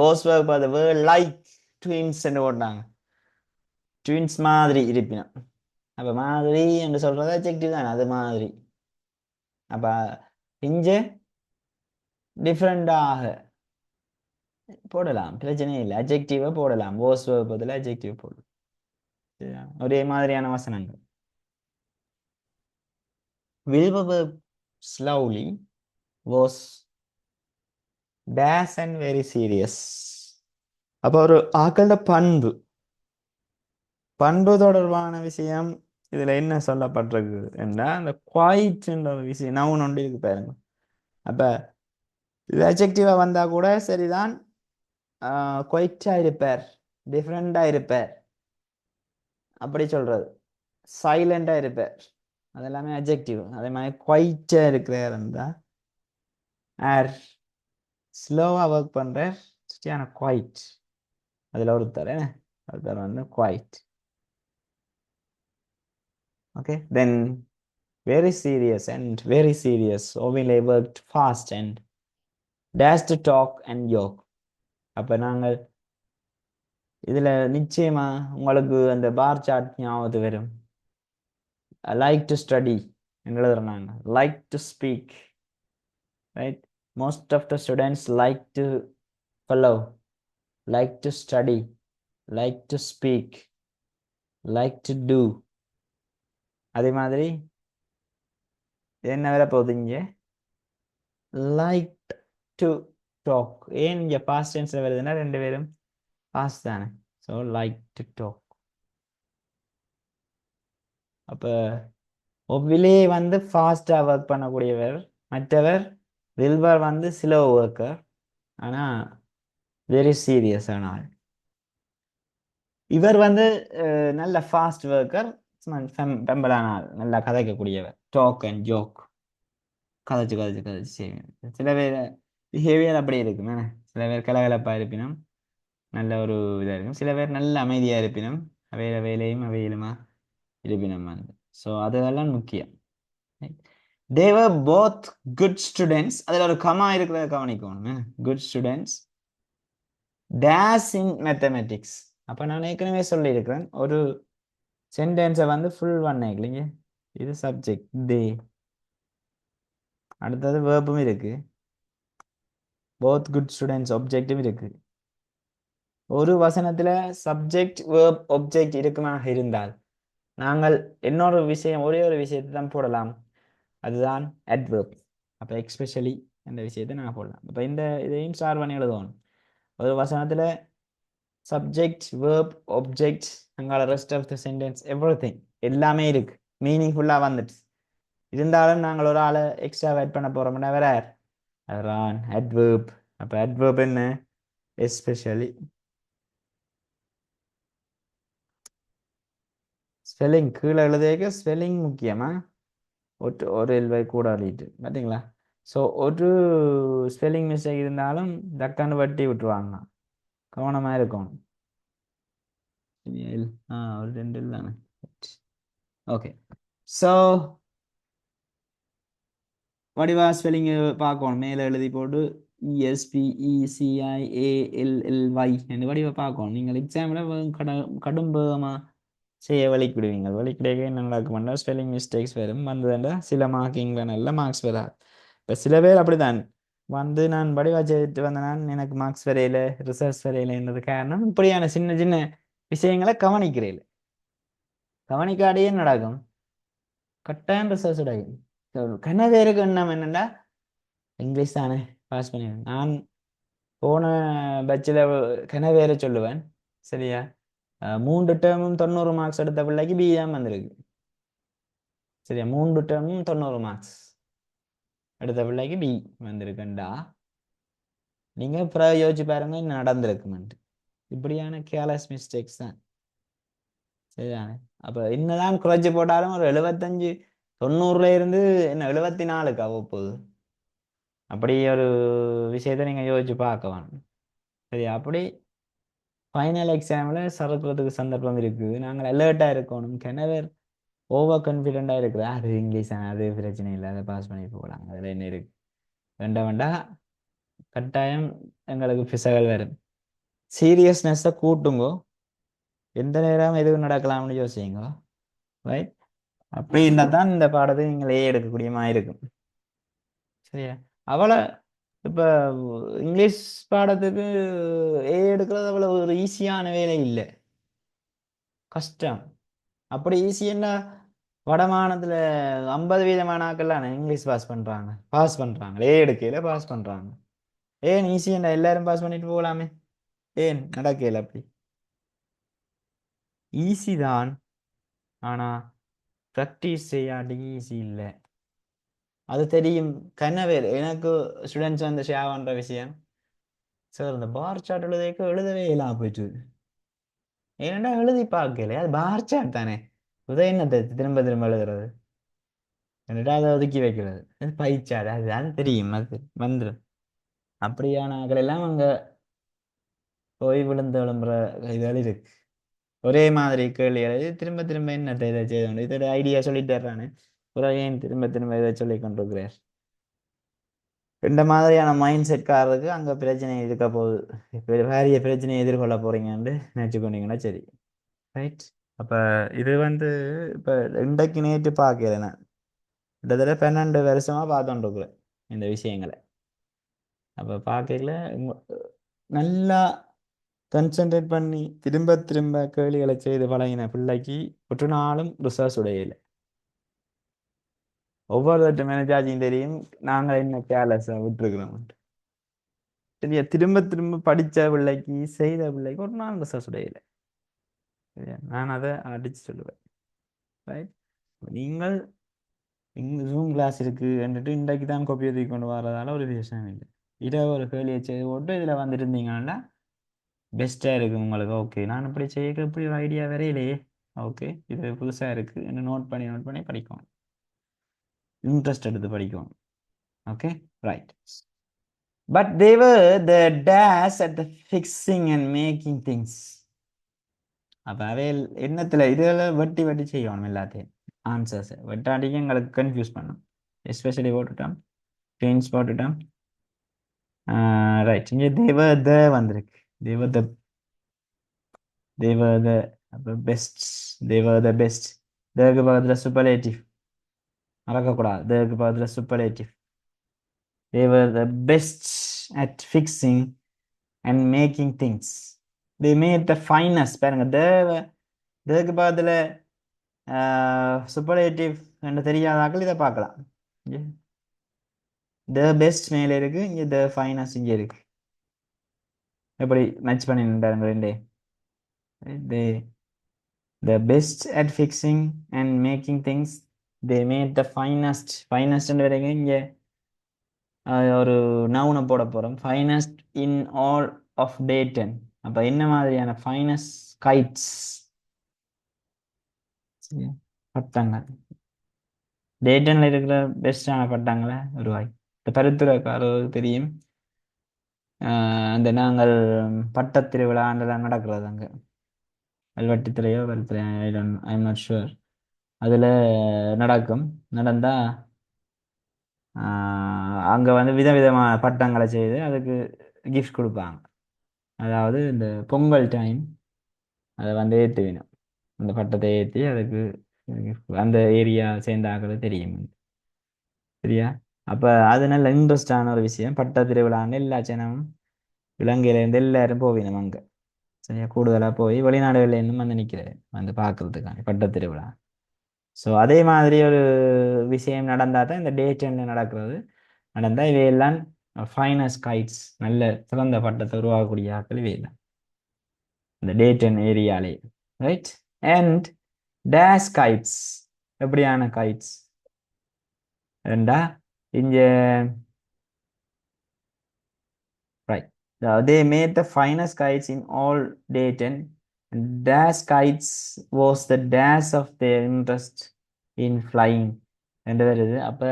Speaker 1: வாஸ் வேர் பார்த்து லைக் ட்வின்ஸ் என்று போட்டாங்க ட்வின்ஸ் மாதிரி இருப்பினும் அப்போ மாதிரி என்று சொல்றது அஜெக்டிவ் தான் அது மாதிரி அப்போ இங்கே டிஃப்ரெண்டாக போடலாம் பிரச்சனை இல்லை அஜெக்டிவை போடலாம் வாஸ் வேர் பதில் அஜெக்டிவ் போடலாம் ஒரே மாதிரியான வசனங்கள் Wilbur slowly was dash and very serious அப்போ ஒரு ஆக்களோட பண்பு பண்பு தொடர்பான விஷயம் இதுல என்ன சொல்லப்பட்டிருக்கு என்றால் அந்த குவாய்ட்ன்ற ஒரு விஷயம் நவுன் ஒன்று இருக்கு பாருங்க அப்ப இது அஜெக்டிவா வந்தா கூட சரிதான் குவைட்டா இருப்பார் டிஃப்ரெண்டா இருப்பார் அப்படி சொல்றது சைலண்டா இருப்பார் அதெல்லாமே அஜெக்டிவ் அதே மாதிரி குவைட்டா இருக்கிறார் இருந்தா ஆர் ஸ்லோவா ஒர்க் பண்றார் சரியான குவைட் அதுல ஒருத்தர் ஒருத்தர் வந்து quite okay then very serious Ovile worked fast and dashed to talk and joke அப்ப நாங்கள் இதுல நிச்சயமா உங்களுக்கு அந்த பார் சார்ட் ஞாபகத்து வரும் லைக் டு ஸ்டடி எழுதுறாங்க like to speak right most of the students like to follow like to study like to speak like to do அதே மாதிரி என்ன வேற போகுது இங்க லைக் டு டாக். ஏன் இங்க பாஸ்ட் டென்ஸ்ல வருதுன்னா ரெண்டு பேரும் பாஸ்ட் தானே. So like to talk. அப்ப ஒவ்விலே வந்து ஃபாஸ்டா ஒர்க் பண்ணக்கூடியவர், மற்றவர் வில்வர் வந்து ஸ்லோ ஒர்க்கர். ஆனா வெரி சீரியஸ் ஆனால் இவர் வந்து நல்ல ஃபாஸ்ட் ஒர்க்கர், பெம்பலான ஆள், நல்லா கதைக்கக்கூடியவர். டாக் அண்ட் ஜோக், கதைச்சு கதைச்சு கதைச்சு செய்வேன். சில பேர் பிஹேவியர் அப்படி இருக்கும் என்ன? சில பேர் கலகலப்பா இருப்பினும் நல்ல ஒரு இதாக இருக்கும், சில பேர் நல்ல அமைதியா இருப்பினும் அவையில வேலையும் அவையிலுமா இருப்பினும் வந்து. ஸோ அதெல்லாம் முக்கியம். தேவர் போத் குட் ஸ்டூடெண்ட்ஸ். அதில் ஒரு கமா இருக்கிறத கவனிக்கணும். Good students days in mathematics. அப்போ நான் ஏற்கனவே சொல்லியிருக்கிறேன், ஒரு சென்டென்ஸை வந்து ஃபுல் இல்லைங்க. இது சப்ஜெக்ட் தே, அடுத்தது வேர்பும் இருக்கு, போத் குட் ஸ்டூடெண்ட்ஸ் ஆப்ஜெக்டும் இருக்கு. ஒரு வசனத்துல சப்ஜெக்ட் வேர்ப் ஆப்ஜெக்ட் இருக்குமாக இருந்தால் நாங்கள் இன்னொரு விஷயம், ஒரே ஒரு விஷயத்தை தான் போடலாம், அதுதான் அட்வெர்ப். அப்போ எக்ஸ்பெஷலி இந்த விஷயத்தை நாங்கள் போடலாம். இப்போ இந்த இதையும் ஸ்டார் பண்ணி எழுதணும். ஒரு வசனத்துல சப்ஜெக்ட் வேர்ப் ஆப்ஜெக்ட் அங்கால rest of the sentence everything எல்லாமே இருக்கு, மீனிங்ஃபுல்லாக வந்துட்டு இருந்தாலும் நாங்கள் ஒரு ஆளை எக்ஸ்ட்ரா ஆட் பண்ண போறோம்னா வேற அதுதான் அட்வெர்ப். அப்போ அட்வெர்ப் என்ன? எஸ்பெஷலி. ஸ்பெல்லிங் கீழே எழுதியிருக்க ஸ்பெல்லிங் முக்கியமா? ஒரு எல்வை கூட எழுதிட்டு பார்த்தீங்களா? ஸோ ஒரு ஸ்பெல்லிங் மிஸ்டேக் இருந்தாலும் டக்கான்னு வட்டி விட்டுருவாங்க, கவனமாக இருக்கணும். ஒரு ரெண்டு தானே. ஓகே. ஸோ வடிவா ஸ்பெல்லிங் பார்க்கணும். மேலே எழுதி போட்டு ESPECIALLY என்று வடிவா பார்க்கணும். நீங்கள் எக்ஸாமில் கடும் வேகமாக செய்ய வலிக்கிடுவீங்க. வலிக்கிடையே என்ன நடக்கும்னா ஸ்பெல்லிங் மிஸ்டேக்ஸ் வரும். வந்ததுண்டா சில மார்க்கிங்கில் நல்ல மார்க்ஸ் வராது. இப்போ சில பேர் அப்படித்தான் வந்து நான் வடிவா செய்துட்டு வந்தேன், எனக்கு மார்க்ஸ் வரையில, ரிசல்ட்ஸ் வரையிலன்றது காரணம் இப்படியான சின்ன சின்ன விஷயங்களை கவனிக்கிறேன். கவனிக்காடையே நடக்கும், கட்டாயம் ரிசல்ட்ஸ் கிடைக்கும். கண்ணவேருக்கு எண்ணம் என்னண்டா இங்கிலீஷ் தானே பாஸ் பண்ணிடுவேன். நான் போன பட்சில் கனவேற சொல்லுவேன். சரியா? 3 டேர்மும் 90 மார்க்ஸ் எடுத்த பிள்ளைக்கு பிஎம் வந்திருக்கு. சரியா? 3 டேர்மும் 90 மார்க்ஸ் எடுத்த பிள்ளைக்கு பி வந்திருக்குண்டா நீங்க அப்புறம் யோசிச்சு பாருங்க என்ன நடந்திருக்குமெண்டு. இப்படியான கேர்லெஸ் மிஸ்டேக்ஸ் தான். சரிதானே? அப்ப என்னதான் குறைச்சி போட்டாலும் ஒரு 75 90ல இருந்து என்ன 74க்கு ஆக போகுது. அப்படி ஒரு விஷயத்த நீங்க யோசிச்சு பார்க்க வேணும். சரி, அப்படி ஃபைனல் எக்ஸாமில் சறுக்கிறதுக்கு சந்தர்ப்பம் இருக்குது. நாங்கள் அலர்ட்டாக இருக்கணும். கிணவர் ஓவர் கான்ஃபிடென்ட்டாக இருக்குது, அது இங்கிலீஷ் அது பிரச்சனை இல்லை, அதை பாஸ் பண்ணி போகலாம், அதில் என்ன இருக்கு வேண்டாம் வேண்டாம். கட்டாயம் எங்களுக்கு பிசகல் வரும். சீரியஸ்னஸை கூட்டுங்கோ, எந்த நேரம் எதுவும் நடக்கலாம்னு யோசிங்க. ரைட்? அப்படி இருந்தால் தான் இந்த பாடத்தை நீங்களே எடுக்கக்கூடிய மாதிரி இருக்கும். சரியா? அவளை இப்போ இங்கிலீஷ் பாடத்துக்கு எடுக்கிறது அவ்வளோ ஒரு ஈஸியான வேலை இல்லை, கஷ்டம். அப்படி ஈஸின்னா வடமானத்துல 50% மாணாக்கள்லாம் இங்கிலீஷ் பாஸ் பண்றாங்க எடுக்கையில பாஸ் பண்றாங்க. ஏன் ஈஸியா எல்லாரும் பாஸ் பண்ணிட்டு போகலாமே, ஏன் நடக்கையில அப்படி? ஈஸி தான், ஆனா ப்ராக்டிஸ் செய்யாட்டி ஈஸி இல்லை, அது தெரியும். கனவேல் எனக்கு ஸ்டூடெண்ட்ஸ் வந்து ஷேர் பண்ற விஷயம், சார் இந்த பார் சார்ட் எழுதவே இல்லாம போயிட்டு, ஏன்னா எழுதி பார்க்கல, அது பார் சார்ட் தானே, என்னத்தை திரும்ப திரும்ப எழுதுறது, என்னடா அதை ஒதுக்கி வைக்கிறது, அது பயிற்சாடு, அதுதான் தெரியும், அது வந்துடும். அப்படியான ஆக்கள் எல்லாம் அங்க போய் விழுந்து விளம்புற இதெல்லாம் இருக்கு. ஒரே மாதிரி கேள்வி எழுதி திரும்ப திரும்ப என்னத்தை இதை செய்ய, இதோட ஐடியா சொல்லிட்டு தர்றானே, ஒரு ஏன் திரும்ப திரும்ப இதை சொல்லி கொண்டிருக்கிறார். இந்த மாதிரியான மைண்ட் செட்காரருக்கு அங்க பிரச்சனை இருக்க போகுது. பெரிய பிரச்சனையை எதிர்கொள்ள போறீங்கன்னு நினைச்சுக்கொண்டீங்கன்னா சரி. ரைட்? அப்ப இது வந்து இப்ப இன்றைக்கு நேற்று பார்க்கிறேன் நான், கிட்டத்தட்ட 12 வருஷமா பார்த்துட்டு இந்த விஷயங்களை. அப்ப பார்க்கல நல்லா கான்சென்ட்ரேட் பண்ணி திரும்ப திரும்ப கேள்விகளை செய்து பழகின பிள்ளைக்கு ஒரு நாளும் ரிசர்ச் உடையில. ஒவ்வொரு மேனேஜாஜியும் தெரியும் நாங்கள் என்ன கேர்லெஸ்ஸாக விட்டுருக்கிறோம். சரியா திரும்ப திரும்ப படிச்ச பிள்ளைக்கு செய்த பிள்ளைக்கு ஒரு நாள் ரிசல்ட் இல்லை. சரியா நான் அதை அடிச்சு சொல்லுவேன். ரைட். நீங்கள் இங்கே ஜூம் கிளாஸ் இருக்கு என்றுட்டு இன்றைக்கு தான் கோப்பியை தூக்கி கொண்டு வரதால ஒரு விஷயம் இல்லை. இதை ஒரு கேள்வியை செய்து போட்டு இதில் வந்துருந்தீங்கன்னா பெஸ்ட்டாக இருக்குது உங்களுக்கு. ஓகே நான் இப்படி செய்ய இப்படி ஒரு ஐடியா வரையிலையே. ஓகே இது புதுசாக இருக்குது என்ன நோட் பண்ணி படிக்கணும். இன்ட்ரெஸ்ட் எடுத்து படிக்கணும். Okay right. But they were the days at the fixing and making things. அப்போ அவையில் எண்ணத்தில் இதெல்லாம் வெட்டி வெட்டி செய்யணும் எல்லாத்தையும். ஆன்சர்ஸ் வெட்டாட்டிக்கு எங்களுக்கு கன்ஃபியூஸ் பண்ணும். எஸ்பெஷலி போட்டுட்டோம் சேஞ்ச் போட்டுட்டோம். ரைட். இங்கே தேவர் த வந்திருக்கு. தேவர் த தேவர் த அப்போ பெஸ்ட். Thevar the best. தேக்கு பக்கத்தில் சூப்பர்லேட்டிவ் மறக்கக்கூடாது. தேக்கு பக்கத்தில் superlative. They were the best at fixing and making things. They made the finest. பாருங்க தேக்கு பக்கத்தில் சூப்பர்லேட்டிவ் என்று தெரியாதாக்கள் இதை பார்க்கலாம். த பெஸ்ட் மேலே இருக்கு, இங்கே த ஃபைனஸ்ட் இங்கே இருக்கு. எப்படி மேட்ச் பண்ணிருந்தாருங்க ரெண்டே. they the best at fixing and making things. They made the finest வரைக்கும் இங்கே ஒரு நவுனை போட போறோம். Finest in all of Dayton. அப்ப என்ன மாதிரியான ஃபைனஸ்ட் கைட்ஸ் பட்டங்கள் டேட்டன்ல இருக்கிற பெஸ்டான பட்டங்களை உருவாய். இந்த பருத்துறைக்காரர் தெரியும். அந்த நாங்கள் பட்டத் திருவிழாண்டெல்லாம் நடக்கிறது அங்கே கல்வெட்டுத்துறையோ கல்வித்துறையோ ஐம் நாட் ஷுவர். அதில் நடக்கும். நடந்தால் அங்கே வந்து விதவிதமான பட்டங்களை செய்து அதுக்கு கிஃப்ட் கொடுப்பாங்க. அதாவது இந்த பொங்கல் டைம் அதை வந்து ஏற்றி வேணும். அந்த பட்டத்தை ஏற்றி அதுக்கு அந்த ஏரியா சேர்ந்தாக்கிறது தெரியும். சரியா? அப்போ அது நல்ல இன்ட்ரெஸ்டான ஒரு விஷயம். பட்ட திருவிழான்னு எல்லா ஜனமும் இலங்கையிலேருந்து எல்லாரும் போவினோம் அங்கே. சரியா? கூடுதலாக போய் வெளிநாடுகள்லேருந்தும் வந்து நிற்கிறேன் வந்து பார்க்கறதுக்கான பட்ட திருவிழா. ஸோ அதே மாதிரி ஒரு விஷயம் நடந்தால் தான் இந்த டே டென்னில் நடக்கிறது. நடந்தால் இவையெல்லாம் ஃபைனஸ்ட் கைட்ஸ் நல்ல சிறந்த பட்டத்தை உருவாக்கக்கூடிய ஆட்கள் இவையெல்லாம் இந்த டே டென் ஏரியாலே. ரைட். அண்ட் டேஷ் கைட்ஸ் எப்படியான கைட்ஸ் ரெண்டா இங்கே right. they made the finest kites in all Dayton. Dash kites was the dash of their interest in flying. ரெண்டு வருது. அப்போ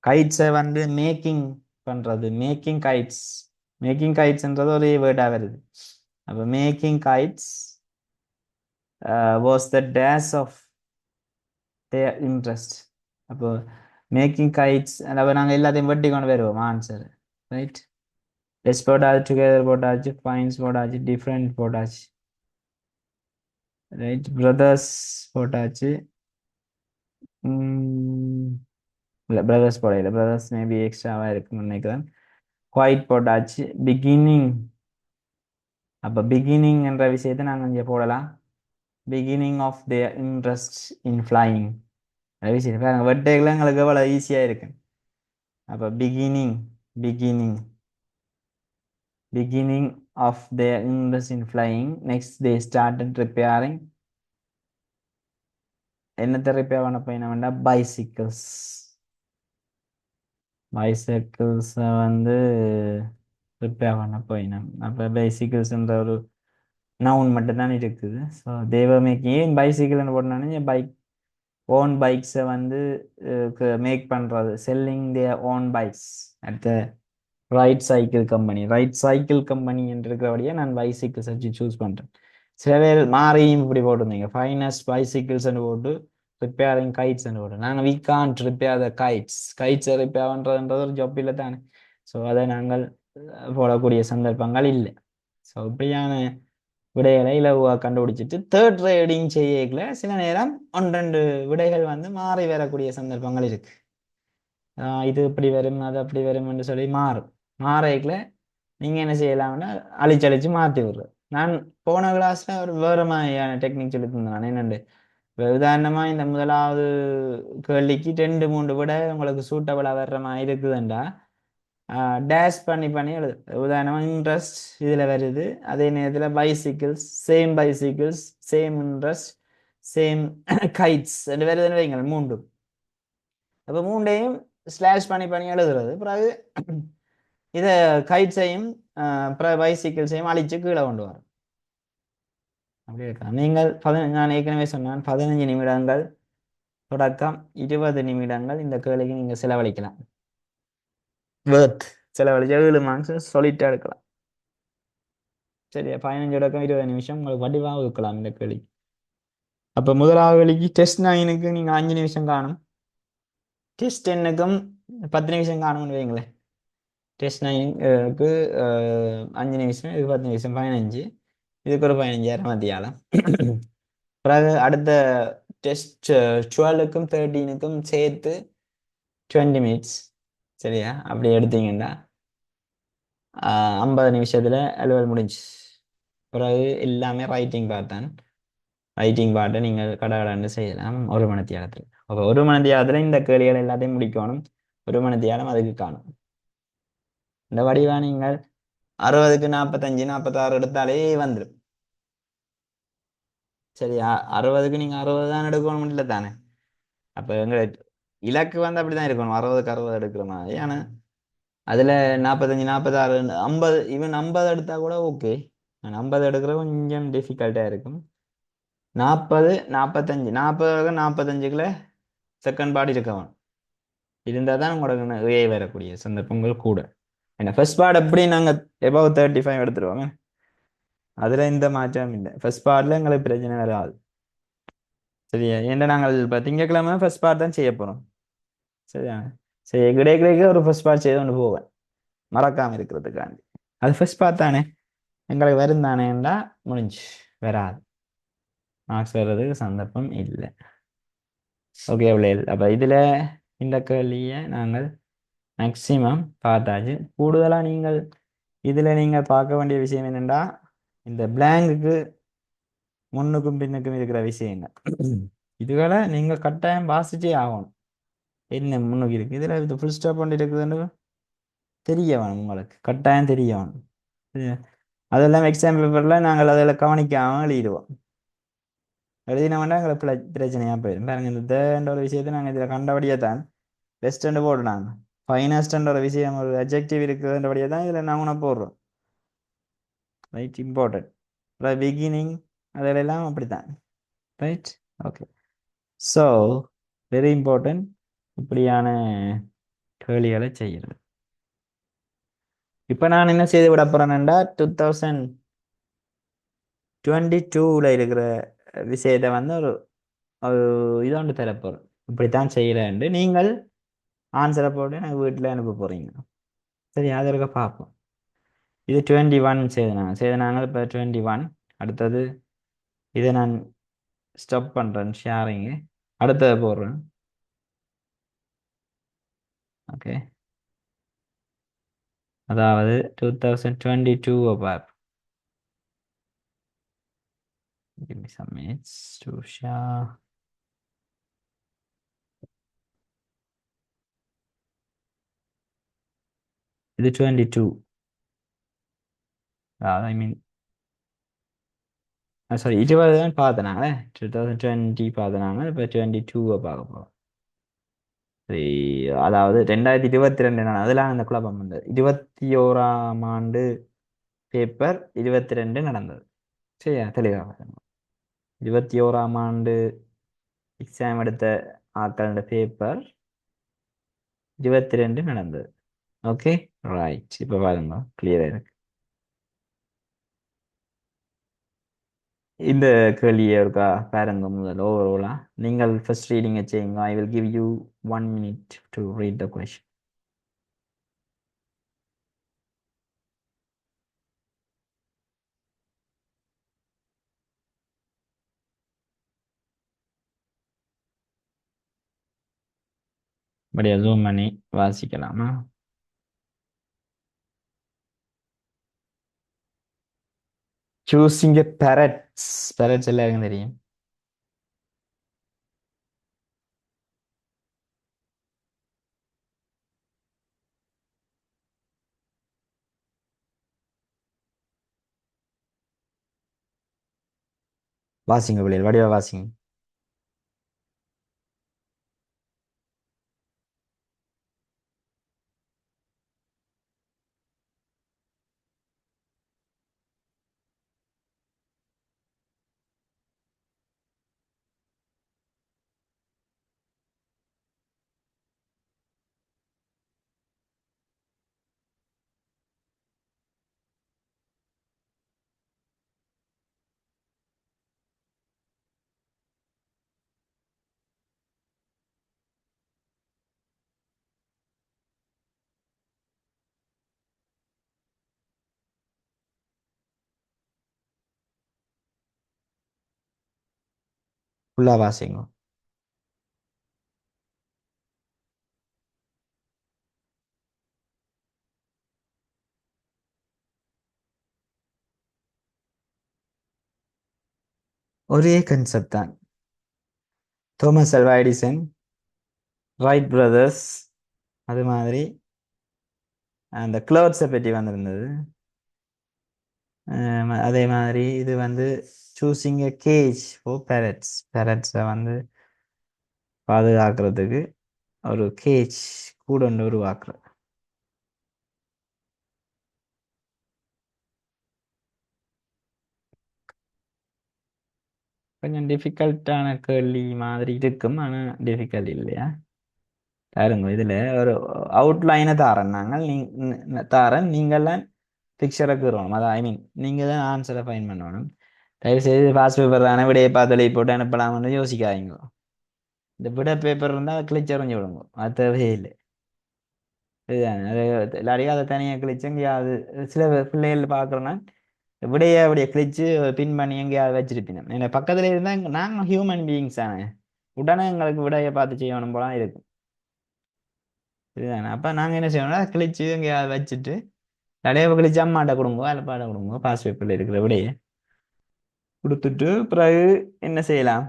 Speaker 1: கைட்ஸை வந்து மேக்கிங் பண்ணுறது மேக்கிங் கைட்ஸ்ன்றது ஒரு வேர்டாக வருது. அப்போ making kites was the dash of their interest. அப்போ மேக்கிங் கைட்ஸ் அப்போ நாங்கள் எல்லாத்தையும் வெட்டி கொண்டு வருவோம் ஆன்சர். ரைட். லெஸ் போட்டாச்சு, டுகெதர் போட்டாச்சு, ஃபைன்ஸ் போட்டாச்சு, டிஃப்ரெண்ட் போட்டாச்சு. ரைட். பிரதர்ஸ் போட்டாச்சு. இல்லை பிரதர்ஸ் போடையில. பிரதர்ஸ் மேபி எக்ஸ்ட்ராவாக இருக்குன்னு நினைக்கிறேன். குவைட் போட்டாச்சு. பிகினிங். அப்போ பிகினிங் என்ற விஷயத்தை நாங்கள் இங்கே போடலாம். Beginning of their interest in flying விஷயம் வெட்டைகள் எங்களுக்கு எவ்வளோ ஈஸியாக இருக்கு. அப்போ beginning of their interest in flying. Next they started repairing. என்னத்தை ரிப்பேர் பண்ண போயினா வேண்டாம் பைசைக்கிள்ஸை வந்து ரிப்பேர் பண்ண போயினோம். அப்போ பைசிக்கிள்ஸ்ன்ற ஒரு நவுன் மட்டும்தான் இருக்குது. ஸோ தேவ மேக்கிங் ஏன் பைசிக்கிள்னு போட்டோன்னா ஓன் பைக்ஸை வந்து மேக் பண்ணுறது selling their own bikes at the right cycle company என்று இருக்கிறபடியே நான் பைசைக்கிள்ஸ் வச்சு சூஸ் பண்ணுறேன். சில பேர் மாறியும் இப்படி போட்டிருந்தீங்க ஃபைனஸ்ட் பைசைக்கிள்ஸ்ன்னு போட்டு ரிப்பேரிங் கைட்ஸ்ன்னு போட்டு. நாங்கள் வி கான்ட் ரிப்பேர் த கைட்ஸை ரிப்பேர் பண்ணுறதுன்றது ஒரு ஜாப் இல்லை தானே. ஸோ அதை நாங்கள் போடக்கூடிய சந்தர்ப்பங்கள் இல்லை. ஸோ இப்படியான விடைகளை இலகுவாக கண்டுபிடிச்சிட்டு தேர்ட் ரீடிங் செய்யல சில நேரம் ஒன்றெண்டு விடைகள் வந்து மாறி வரக்கூடிய சந்தர்ப்பங்கள் இருக்கு. இது இப்படி வரும் அது அப்படி வரும் என்று சொல்லி மாறைக்குல நீங்கள் என்ன செய்யலாம்னா அழிச்சழிச்சு மாற்றி விடுறது. நான் போன கிளாஸில் ஒரு வேறு மாதிரியான டெக்னிக் சொல்லி தந்தேன். என்னண்டு உதாரணமாக இந்த முதலாவது கேள்விக்கு 2-3 விட உங்களுக்கு சூட்டபிளாக வர்ற மாதிரி இருக்குதுண்டா டேஷ் பண்ணி பண்ணி எழுது. உதாரணமாக இன்ட்ரெஸ்ட் இதில் வருது. அதே நேரத்தில் பைசிக்கிள்ஸ் சேம் இன்ட்ரெஸ்ட் சேம் கைட்ஸ் ரெண்டு வருதுன்னு வைங்க மூன்று. அப்போ மூண்டையும் ஸ்லாஷ் பண்ணி பண்ணி எழுதுறது. பிறகு இதை கைட்ஸையும் அப்புறம் பைசிக்கிள்ஸையும் அழிச்சு கீழே கொண்டு வரும். அப்படி இருக்கலாம். நீங்கள் நான் ஏற்கனவே சொன்னேன் 15 நிமிடங்கள் தொடக்கம் 20 நிமிடங்கள் இந்த கேள்விக்கு நீங்கள் செலவழிக்கலாம். வேர்த் செலவழிச்சு 7 மார்க்ஸ் சொல்லிட்டு எடுக்கலாம். சரியா? 15 தொடக்கம் 20 நிமிஷம் உங்களுக்கு வடிவாக இருக்கலாம் இந்த கேள்வி. அப்போ முதலாவது கேள்விக்கு டெஸ்ட் 9க்கு நீங்கள் 5 நிமிஷம் காணும். டெஸ்ட் 10க்கும் 10 நிமிஷம் காணும்னு வைங்களேன். டெஸ்ட் 9க்கு 5 நிமிஷம், இது 10 நிமிஷம் 15, இதுக்கு ஒரு 15 மத்தியாலம். பிறகு அடுத்த டெஸ்ட் 12க்கும் 13க்கும் சேர்த்து 20 மினிட்ஸ். சரியா? அப்படி எடுத்தீங்கன்னா 50 நிமிஷத்தில் அலுவல் முடிஞ்சு. பிறகு எல்லாமே ரைட்டிங் பார்ட் தான். ரைட்டிங் பார்ட்டை நீங்கள் கடகடன்னு செய்யலாம் 1 மணி நேரத்தில். அப்போ 1 மணி நேரத்தில் இந்த கேள்விகள் எல்லாத்தையும் முடிக்கணும். 1 மணி நேரம் அதுக்கு காணும். இந்த வடிவா நீங்கள் 60க்கு 45 46 எடுத்தாலே வந்துடும். சரியா? 60க்கு நீங்கள் 60 தான் எடுக்கணும் இல்லை தானே? அப்போ எங்களை இலக்கு வந்து அப்படிதான் இருக்கணும், 60க்கு 60 எடுக்கிற மாதிரி. ஆனால் அதில் 45 46 50 ஈவன் 50 எடுத்தால் கூட ஓகே. 50 எடுக்கிறது கொஞ்சம் டிஃபிகல்ட்டாக இருக்கும். 40 45 45க்குள்ள செகண்ட் பார்ட் இருக்கவன் இருந்தால் தான் உங்களுக்கு ஏ வரக்கூடிய சந்தர்ப்பங்கள் கூட. ஏன்னா ஃபர்ஸ்ட் பார்ட் எப்படி நாங்கள் எபவ் 35 எடுத்துருவாங்க. அதில் இந்த மாற்றம் இல்லை. ஃபர்ஸ்ட் பார்ட்டில் எங்களுக்கு பிரச்சனை வராது. சரியா? ஏன்னா நாங்கள் இப்போ திங்கக்கிழமை ஃபர்ஸ்ட் பார்ட் தான் செய்ய போகிறோம். சரியா? சரி, கிடைக்க ஒரு ஃபர்ஸ்ட் பார்ட் செய்து கொண்டு போவேன் மறக்காமல் இருக்கிறதுக்காண்டி. அது ஃபர்ஸ்ட் பார்ட் தானே எங்களுக்கு வரும் தானேண்டா முடிஞ்சு வராது. மார்க்ஸ் வர்றதுக்கு சந்தர்ப்பம் இல்லை. ஓகே பிள்ளைகள், அப்போ இதில் இந்த கேள்வியை நாங்கள் மேக்சிமம் பார்த்தாச்சு. கூடுதலாக நீங்கள் இதில் நீங்கள் பார்க்க வேண்டிய விஷயம் என்னென்னா இந்த பிளாங்குக்கு முன்னுக்கும் பின்னுக்கும் இருக்கிற விஷயங்கள். இதுகளை நீங்கள் கட்டாயம் வாசிச்சே ஆகணும். என்ன முன்னுக்கு இருக்குது இதில் இது ஃபுல் ஸ்டாப் பண்ணி இருக்குதுன்னு தெரிய வேணும், உங்களுக்கு கட்டாயம் தெரிய வேணும். அதெல்லாம் எக்ஸாம் பேப்பரில் நாங்கள் அதில் கவனிக்காமல் எழுதிடுவோம். எழுதினோம்னா எங்களுக்கு பிரச்சனையாக போயிடும். பாருங்க, இந்த தேன்ற ஒரு விஷயத்தை நாங்கள் இதில் கண்டபடியே தான் பெஸ்ட்டுன்னு போடுறாங்க. ஃபைனஸ்ட்ன்ற ஒரு விஷயம் ஒரு அப்ஜெக்டிவ் இருக்குதுன்றபடியே தான் இதில் நாங்கள் போடுறோம். Right, important. அப்புறம் பிகினிங் அதிலெல்லாம் அப்படித்தான். Right, okay. So very important இப்படியான கேள்விகளை செய்கிறது. இப்போ நான் என்ன செய்து விட போகிறேன்னா 2022 இருக்கிற விஷயத்தை வந்து ஒரு ஒரு இதோண்டு தரப்போகிறேன். இப்படித்தான் செய்கிறேன்ட்டு நீங்கள் ஆன்சரை போட்டு எனக்கு வீட்டில் அனுப்ப போகிறீங்க. சரி, அது இருக்க பார்ப்போம். இது 21 செய்தனாங்க இப்போ 21. அடுத்தது இதை நான் ஸ்டாப் பண்ணுறேன் ஷேரிங்கு. அடுத்தது போடுறேன். ஓகே, அதாவது 2022 பார்ப்போம். Give me some minutes to share. இது 22. ஐ மீன் சாரி 20 தான் பார்த்தனாங்களே. 2020 பார்த்தனாங்க. இப்போ 22 பார்க்க போகிறோம். சரி, அதாவது 2022 அதெல்லாம் அந்த குழப்பம் வந்தது. 21ஆம் ஆண்டு பேப்பர் 22 நடந்தது. சரியா? தெளிவாக 21ஆம் ஆண்டு எக்ஸாம் எடுத்த ஆக்களோட பேப்பர் 22 நடந்தது. Okay, right. இப்போ பாருங்க, கிளியராக இருக்கு. இந்த கேள்வியை இருக்கா பாருங்க. முதல் ஓவரோலா நீங்கள் ஃபர்ஸ்ட் ரீடிங்கை செய்யுங்க. I will give you 1 minute to read the question. அப்படியே ஜூம் பண்ணி வாசிக்கலாமா? Choosing parrots. பேரட்ஸ் எல்லாருக்கும் தெரியும். வாசிங்க பிள்ளைகள் வடிவா வாசிங்க. ஃபுல்லா வாசிங்க. ஒரே கன்செப்ட் தான். Thomas halwa Edison, Wright brothers, அது மாதிரி அந்த கிளர்ட்ஸை பற்றி வந்திருந்தது. அதே மாதிரி இது வந்து choosing a cage for parrots, பேரட்ஸை வந்து பாதுகாக்கிறதுக்கு ஒரு கேஜ் கூட ஒன்று உருவாக்குறது. கொஞ்சம் டிஃபிகல்ட்டான கேள்வி மாதிரி இருக்கும், ஆனால் டிஃபிகல்ட் இல்லையா? பாருங்க இதில் ஒரு அவுட்லைனை தாரேன் நாங்கள் தாரேன், நீங்கள்லாம் பிக்சரை கீறணும். அதான் ஐ மீன் நீங்கள் தான் ஆன்சரை ஃபைன் பண்ணணும். தயவுசெய்து பாஸ் பேப்பர் தானே விடையை பார்த்து போட்டு அனுப்பலாம்னு யோசிக்காதீங்க. இந்த விட பேப்பர் இருந்தால் கிழிச்சு எறிஞ்சு விடுங்க, அது தேவையில்லை. இதுதானே அது, இல்லாட்டியும் அதை தனியாக கிழிச்சு எங்கேயாவது சில பிள்ளைகள் பார்க்குறோன்னா விடையை அப்படியே கிழிச்சு பின் பண்ணி எங்கேயாவது வச்சிருப்பீங்க. என்ன பக்கத்தில் இருந்தால் நாங்கள் ஹியூமன் பீயிங்ஸ் தானே, உடனே எங்களுக்கு விடையை பார்த்து செய்யணும் போலாம் இருக்கும். இதுதானே அப்போ நாங்கள் என்ன செய்யணும்னா கிழிச்சு எங்கேயாவது வச்சுட்டு நிறைய கிழிச்சு அம்மாட்ட கொடுங்க, அலப்பாட்ட கொடுங்க, பாஸ் பேப்பரில் இருக்கிற விடையை கொடுத்துட்டு பிறகு என்ன செய்யலாம்?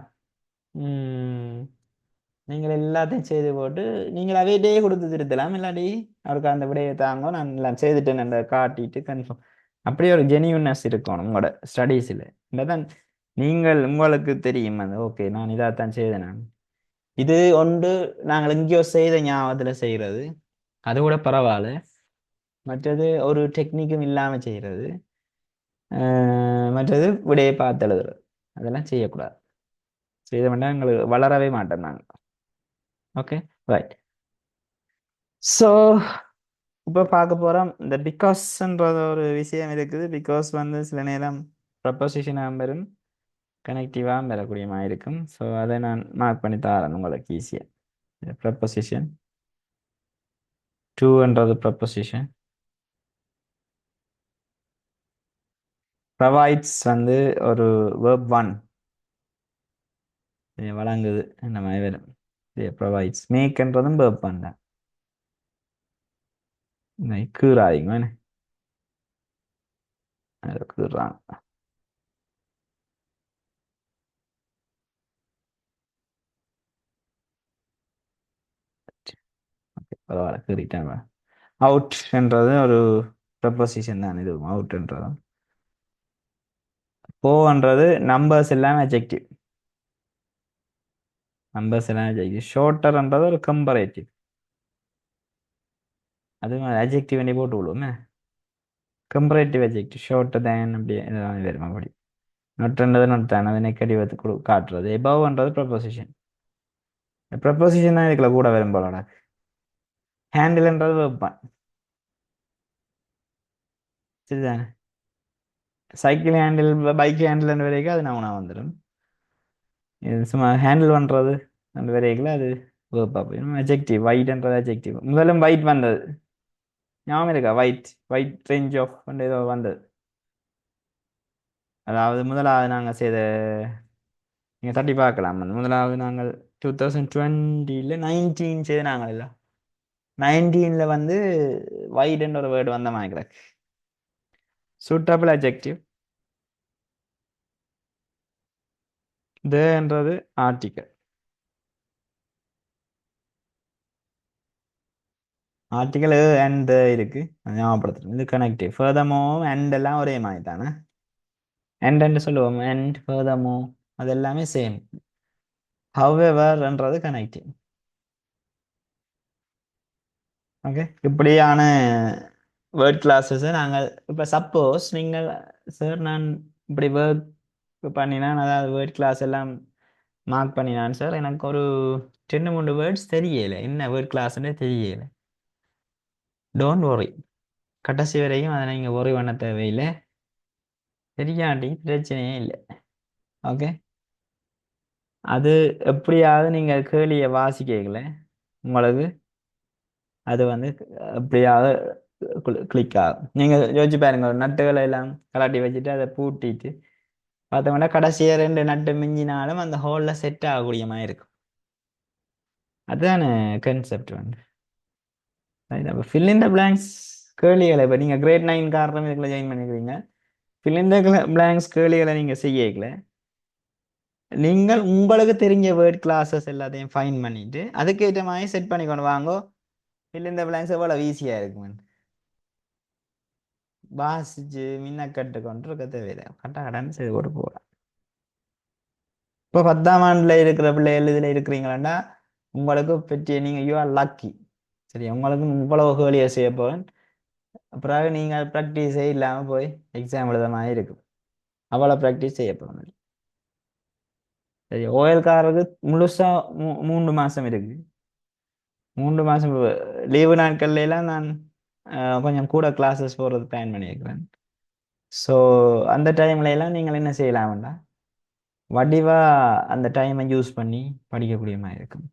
Speaker 1: நீங்கள் எல்லாத்தையும் செய்து போட்டு நீங்கள் அவையிட்டே கொடுத்து திருத்தலாம், இல்லாட்டி அவருக்கு அந்த விடையை தாங்க நான் எல்லாம் செய்துட்டேன் என்ற காட்டிட்டு கன்ஃபார்ம் அப்படியே ஒரு ஜெனியூன்னஸ் இருக்கணும் உங்களோட ஸ்டடீஸில். இல்லைதான் நீங்கள் உங்களுக்கு தெரியும் அந்த ஓகே நான் இதாகத்தான் செய்தேன் நான். இது ஒன்று நாங்கள் எங்கேயோ செய்த ஞாபகத்தில் செய்கிறது, அது கூட பரவாயில்ல. மற்றது ஒரு டெக்னிக்கும் இல்லாமல் செய்கிறது, மற்றது விடையை பார்த்து எழுதுறது, அதெல்லாம் செய்யக்கூடாது. செய்த வேண்டாம், எங்களுக்கு வளரவே மாட்டோம் நாங்கள். Okay right. ஸோ இப்போ பார்க்க போகிறோம் இந்த பிகாஸ்ன்ற ஒரு விஷயம் இருக்குது. பிகாஸ் வந்து சில நேரம் ப்ரப்போசிஷனாக வரும், கனெக்டிவாக வரக்கூடியமாக இருக்கும். ஸோ அதை நான் மார்க் பண்ணி தரேன் உங்களுக்கு ஈஸியாக. ப்ரப்போசிஷன் டூன்றது ப்ரப்போசிஷன், ப்ரொவைட்ஸ் வந்து ஒரு வேர்ப் ஒன் வழங்குது இந்த மாதிரி வரும். ப்ரொவைட்ஸ் மேக்ன்றதும் வேர்ப் ஒன் தான். கீறாதீங்க என்ன கீறாங்க. பரவாயில்ல கீறிட்டேன். அவுட்ன்றது ஒரு ப்ரப்போசிஷன் தான், இது அவுட்ன்றதும். போன்றது நம்பர்ஸ் எல்லாம் அட்ஜெக்டிவ், நம்பர்ஸ் எல்லாம் அட்ஜெக்டிவ். ஷார்ட்டர்ன்றது ஒரு கம்பரேட்டிவ், அது அட்ஜெக்டிவ் வேண்டி போட்டு விடுவோமே. கம்பரேட்டிவ் அட்ஜெக்டிவ் ஷார்ட்டர் தேன் அப்படி இதெல்லாம் வரும். அப்படி நொட்டுன்றது நொட்டு தான், அது நெகட்டிவ் காட்டுறது. எபவ்ன்றது ப்ரப்போசிஷன், ப்ரப்போசிஷன் தான் இதுக்குள்ள கூட வரும் போலடா. ஹேண்டில்ன்றது வைப்பான், சரிதானே? சைக்கிள் ஹேண்டில் பைக் ஹேண்டில் வரைக்கும் அது நான் வந்துடும். இது சும்மா ஹேண்டில் பண்ணுறது அந்த வரைக்கும் அது வேர்பா போயிடும். அட்ஜெக்டிவ் ஒயிட்ன்றது அட்ஜெக்டிவ். முதலும் ஒயிட் வந்தது ஞாபகம் இருக்கா? ஒயிட் ஒயிட் ரேஞ்ச் ஆஃப் ஏதோ வந்தது. அதாவது முதலாவது நாங்கள் செய்த, நீங்கள் தட்டி பார்க்கலாம், முதலாவது நாங்கள் 2020 19 செய்த நாங்கள் இல்லை 19 வந்து ஒயிட்ன்ற ஒரு வேர்டு வந்த மாதிரி கிடக்கு. Suitable adjective. தேன்றது ஆர்டிக்கல், ஆர்டிக்கல் அண்ட் இருக்கு, அது ஞாபகப்படுத்துறோம். இது கனெக்டிவ். ஃபர்தமோ அண்ட் எல்லாம் ஒரே மாதிரி தானே. அண்ட் சொல்லுவோம், அண்ட் ஃபர்தமோ அது எல்லாமே சேம். ஹவெவர்ன்றது கனெக்டிங். ஓகே, இப்படியான வேர்ட் கிளாஸஸை நாங்கள் இப்போ சப்போஸ் நீங்கள் சார் நான் இப்படி ஒர்க் பண்ணினான், அதாவது வேர்ட் கிளாஸ் எல்லாம் மார்க் பண்ணினான் சார், எனக்கு ஒரு 2 3 வேர்ட்ஸ் தெரியல, என்ன வேர்ட் கிளாஸ்ன்னே தெரியல. டோன்ட் worry, கடைசி வரைக்கும் அதை நீங்கள் worry பண்ண தேவையில்லை. தெரியாட்டி பிரச்சனையே இல்லை. ஓகே, அது எப்படியாவது நீங்கள் கேள்வியை வாசிக்கல உங்களுக்கு அது வந்து எப்படியாவது கிளிக் ஆகும். நீங்கள் யோசிச்சு பாருங்க, ஒரு நட்டுகளை எல்லாம் கலாட்டி வச்சுட்டு அதை பூட்டிட்டு பார்த்தோம்னா கடைசியாக 2 நட்டு மிஞ்சினாலும் அந்த ஹோலில் செட் ஆகக்கூடிய மாதிரி இருக்கும். அதுதானே கன்செப்ட் வந்து. ஃபில் இன் த பிளாங்க்ஸ் கேள்விகளை இப்போ நீங்கள் கிரேட் 9 காரணம் இதுக்குள்ள ஜாயின் பண்ணிக்கிறீங்க. ஃபில் இன் த பிளாங்க்ஸ் கேள்விகளை நீங்கள் செய்யல, நீங்கள் உங்களுக்கு தெரிஞ்ச வேர்ட் கிளாஸஸ் எல்லாத்தையும் ஃபைன் பண்ணிட்டு அதுக்கேற்ற மாதிரி செட் பண்ணி கொண்டு வாங்க. ஃபில் இன் த பிளாங்க்ஸ் எவ்வளோ ஈஸியாக இருக்கும். வாசிச்சு மின்னக்கட்டு கொண்டு இருக்க தேவையில்லை, கட்ட கடன் செய்து போட்டு போகலாம். இப்போ 10ஆம் ஆண்டுல இருக்கிற பிள்ளைகள் இதில் இருக்கிறீங்களாண்டா உங்களுக்கு பற்றிய நீங்கள் யூ ஆர் லக்கி. சரி, உங்களுக்கு இவ்வளவு கேளியை செய்ய போகிறேன், பிறகு நீங்கள் ப்ராக்டிஸே இல்லாமல் போய் எக்ஸாம் எழுத மாதிரி இருக்கும். அவ்வளோ ப்ராக்டிஸ் செய்ய போகிறோம். சரி, ஓஎல்காரருக்கு முழுசா 3 மாதம் இருக்கு. 3 மாதம் லீவு நாட்கள்ல எல்லாம் நான் கொஞ்சம் கூட கிளாஸஸ் போகிறது பிளான் பண்ணியிருக்கிறேன். ஸோ அந்த டைம்ல எல்லாம் நீங்கள் என்ன செய்யலாம்டா, வடிவா அந்த டைமை யூஸ் பண்ணி படிக்கக்கூடிய மாதிரி இருக்கும்.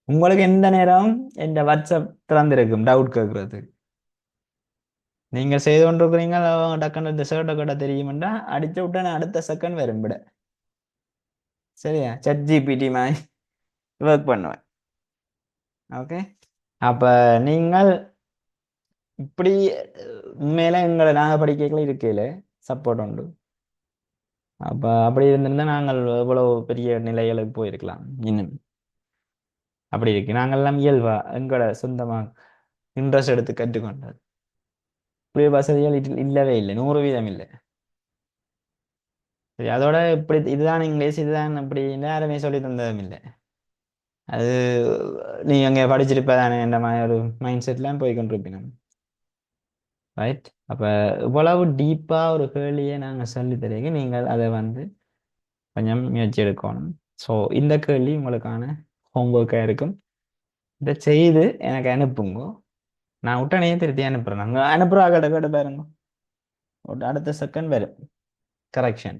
Speaker 1: உங்களுக்கு எந்த நேரம் இந்த வாட்ஸ்அப் திறந்திருக்கும் டவுட் கேட்கறது. நீங்க செய்து கொண்டிருக்கிறீங்க, டக்குன்னு இந்த ஷர்ட்டை கட்ட தெரியுமெண்டா அடிச்ச விட்டா அடுத்த செகண்ட் வரும் விட. சரியா, ChatGPT மாதிரி ஒர்க் பண்ணுவேன். ஓகே, அப்ப நீங்கள் இப்படி உண்மையில எங்களை நாங்கள் படிக்கல இருக்கையில சப்போர்ட் உண்டு. அப்ப அப்படி இருந்திருந்தா நாங்கள் எவ்வளவு பெரிய நிலைகளுக்கு போயிருக்கலாம் இன்னும். அப்படி இருக்கு, நாங்கள்லாம் இயல்பா எங்களோட சொந்தமா இன்ட்ரெஸ்ட் எடுத்து கற்றுக்கொண்டது. இப்படி வசதிகள் இல்லவே இல்லை, 100% இல்லை. சரி, அதோட இப்படி இதுதான் இங்கிலீஷ், இதுதான் இப்படி யாருமே சொல்லி தந்ததும் இல்லை. அது நீ அங்கே படிச்சிருப்பதானே என்ற மாதிரி ஒரு மைண்ட் செட்லாம் போய் கொண்டிருப்பீங்க. ரைட், அப்போ இவ்வளவு டீப்பாக ஒரு கேள்வியை நாங்கள் சொல்லி தரீங்க, நீங்கள் அதை வந்து கொஞ்சம் முயற்சி எடுக்கணும். ஸோ இந்த கேள்வி உங்களுக்கான ஹோம்ஒர்க்காக இருக்கும். இதை செய்து எனக்கு அனுப்புங்க, நான் உடனே திருத்தி அனுப்புகிறேன். நாங்கள் அனுப்புகிறோம், கேட்ட கேட்டு பாருங்க, அடுத்த செகண்ட் வரும் கரெக்ஷன்.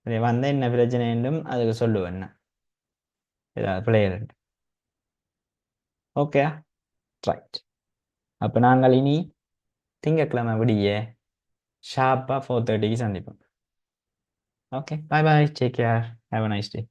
Speaker 1: சரி, வந்த என்ன பிரச்சனை என்றும் அதுக்கு சொல்லுவேன் நான், ஏதாவது பிள்ளைகள். Okay, right. அப்போ நாங்கள் இனி திங்கட்கிழமை விடிய ஷார்ப்பாக 4:30க்கு சந்திப்போம். Okay, bye bye, take care, have a nice day.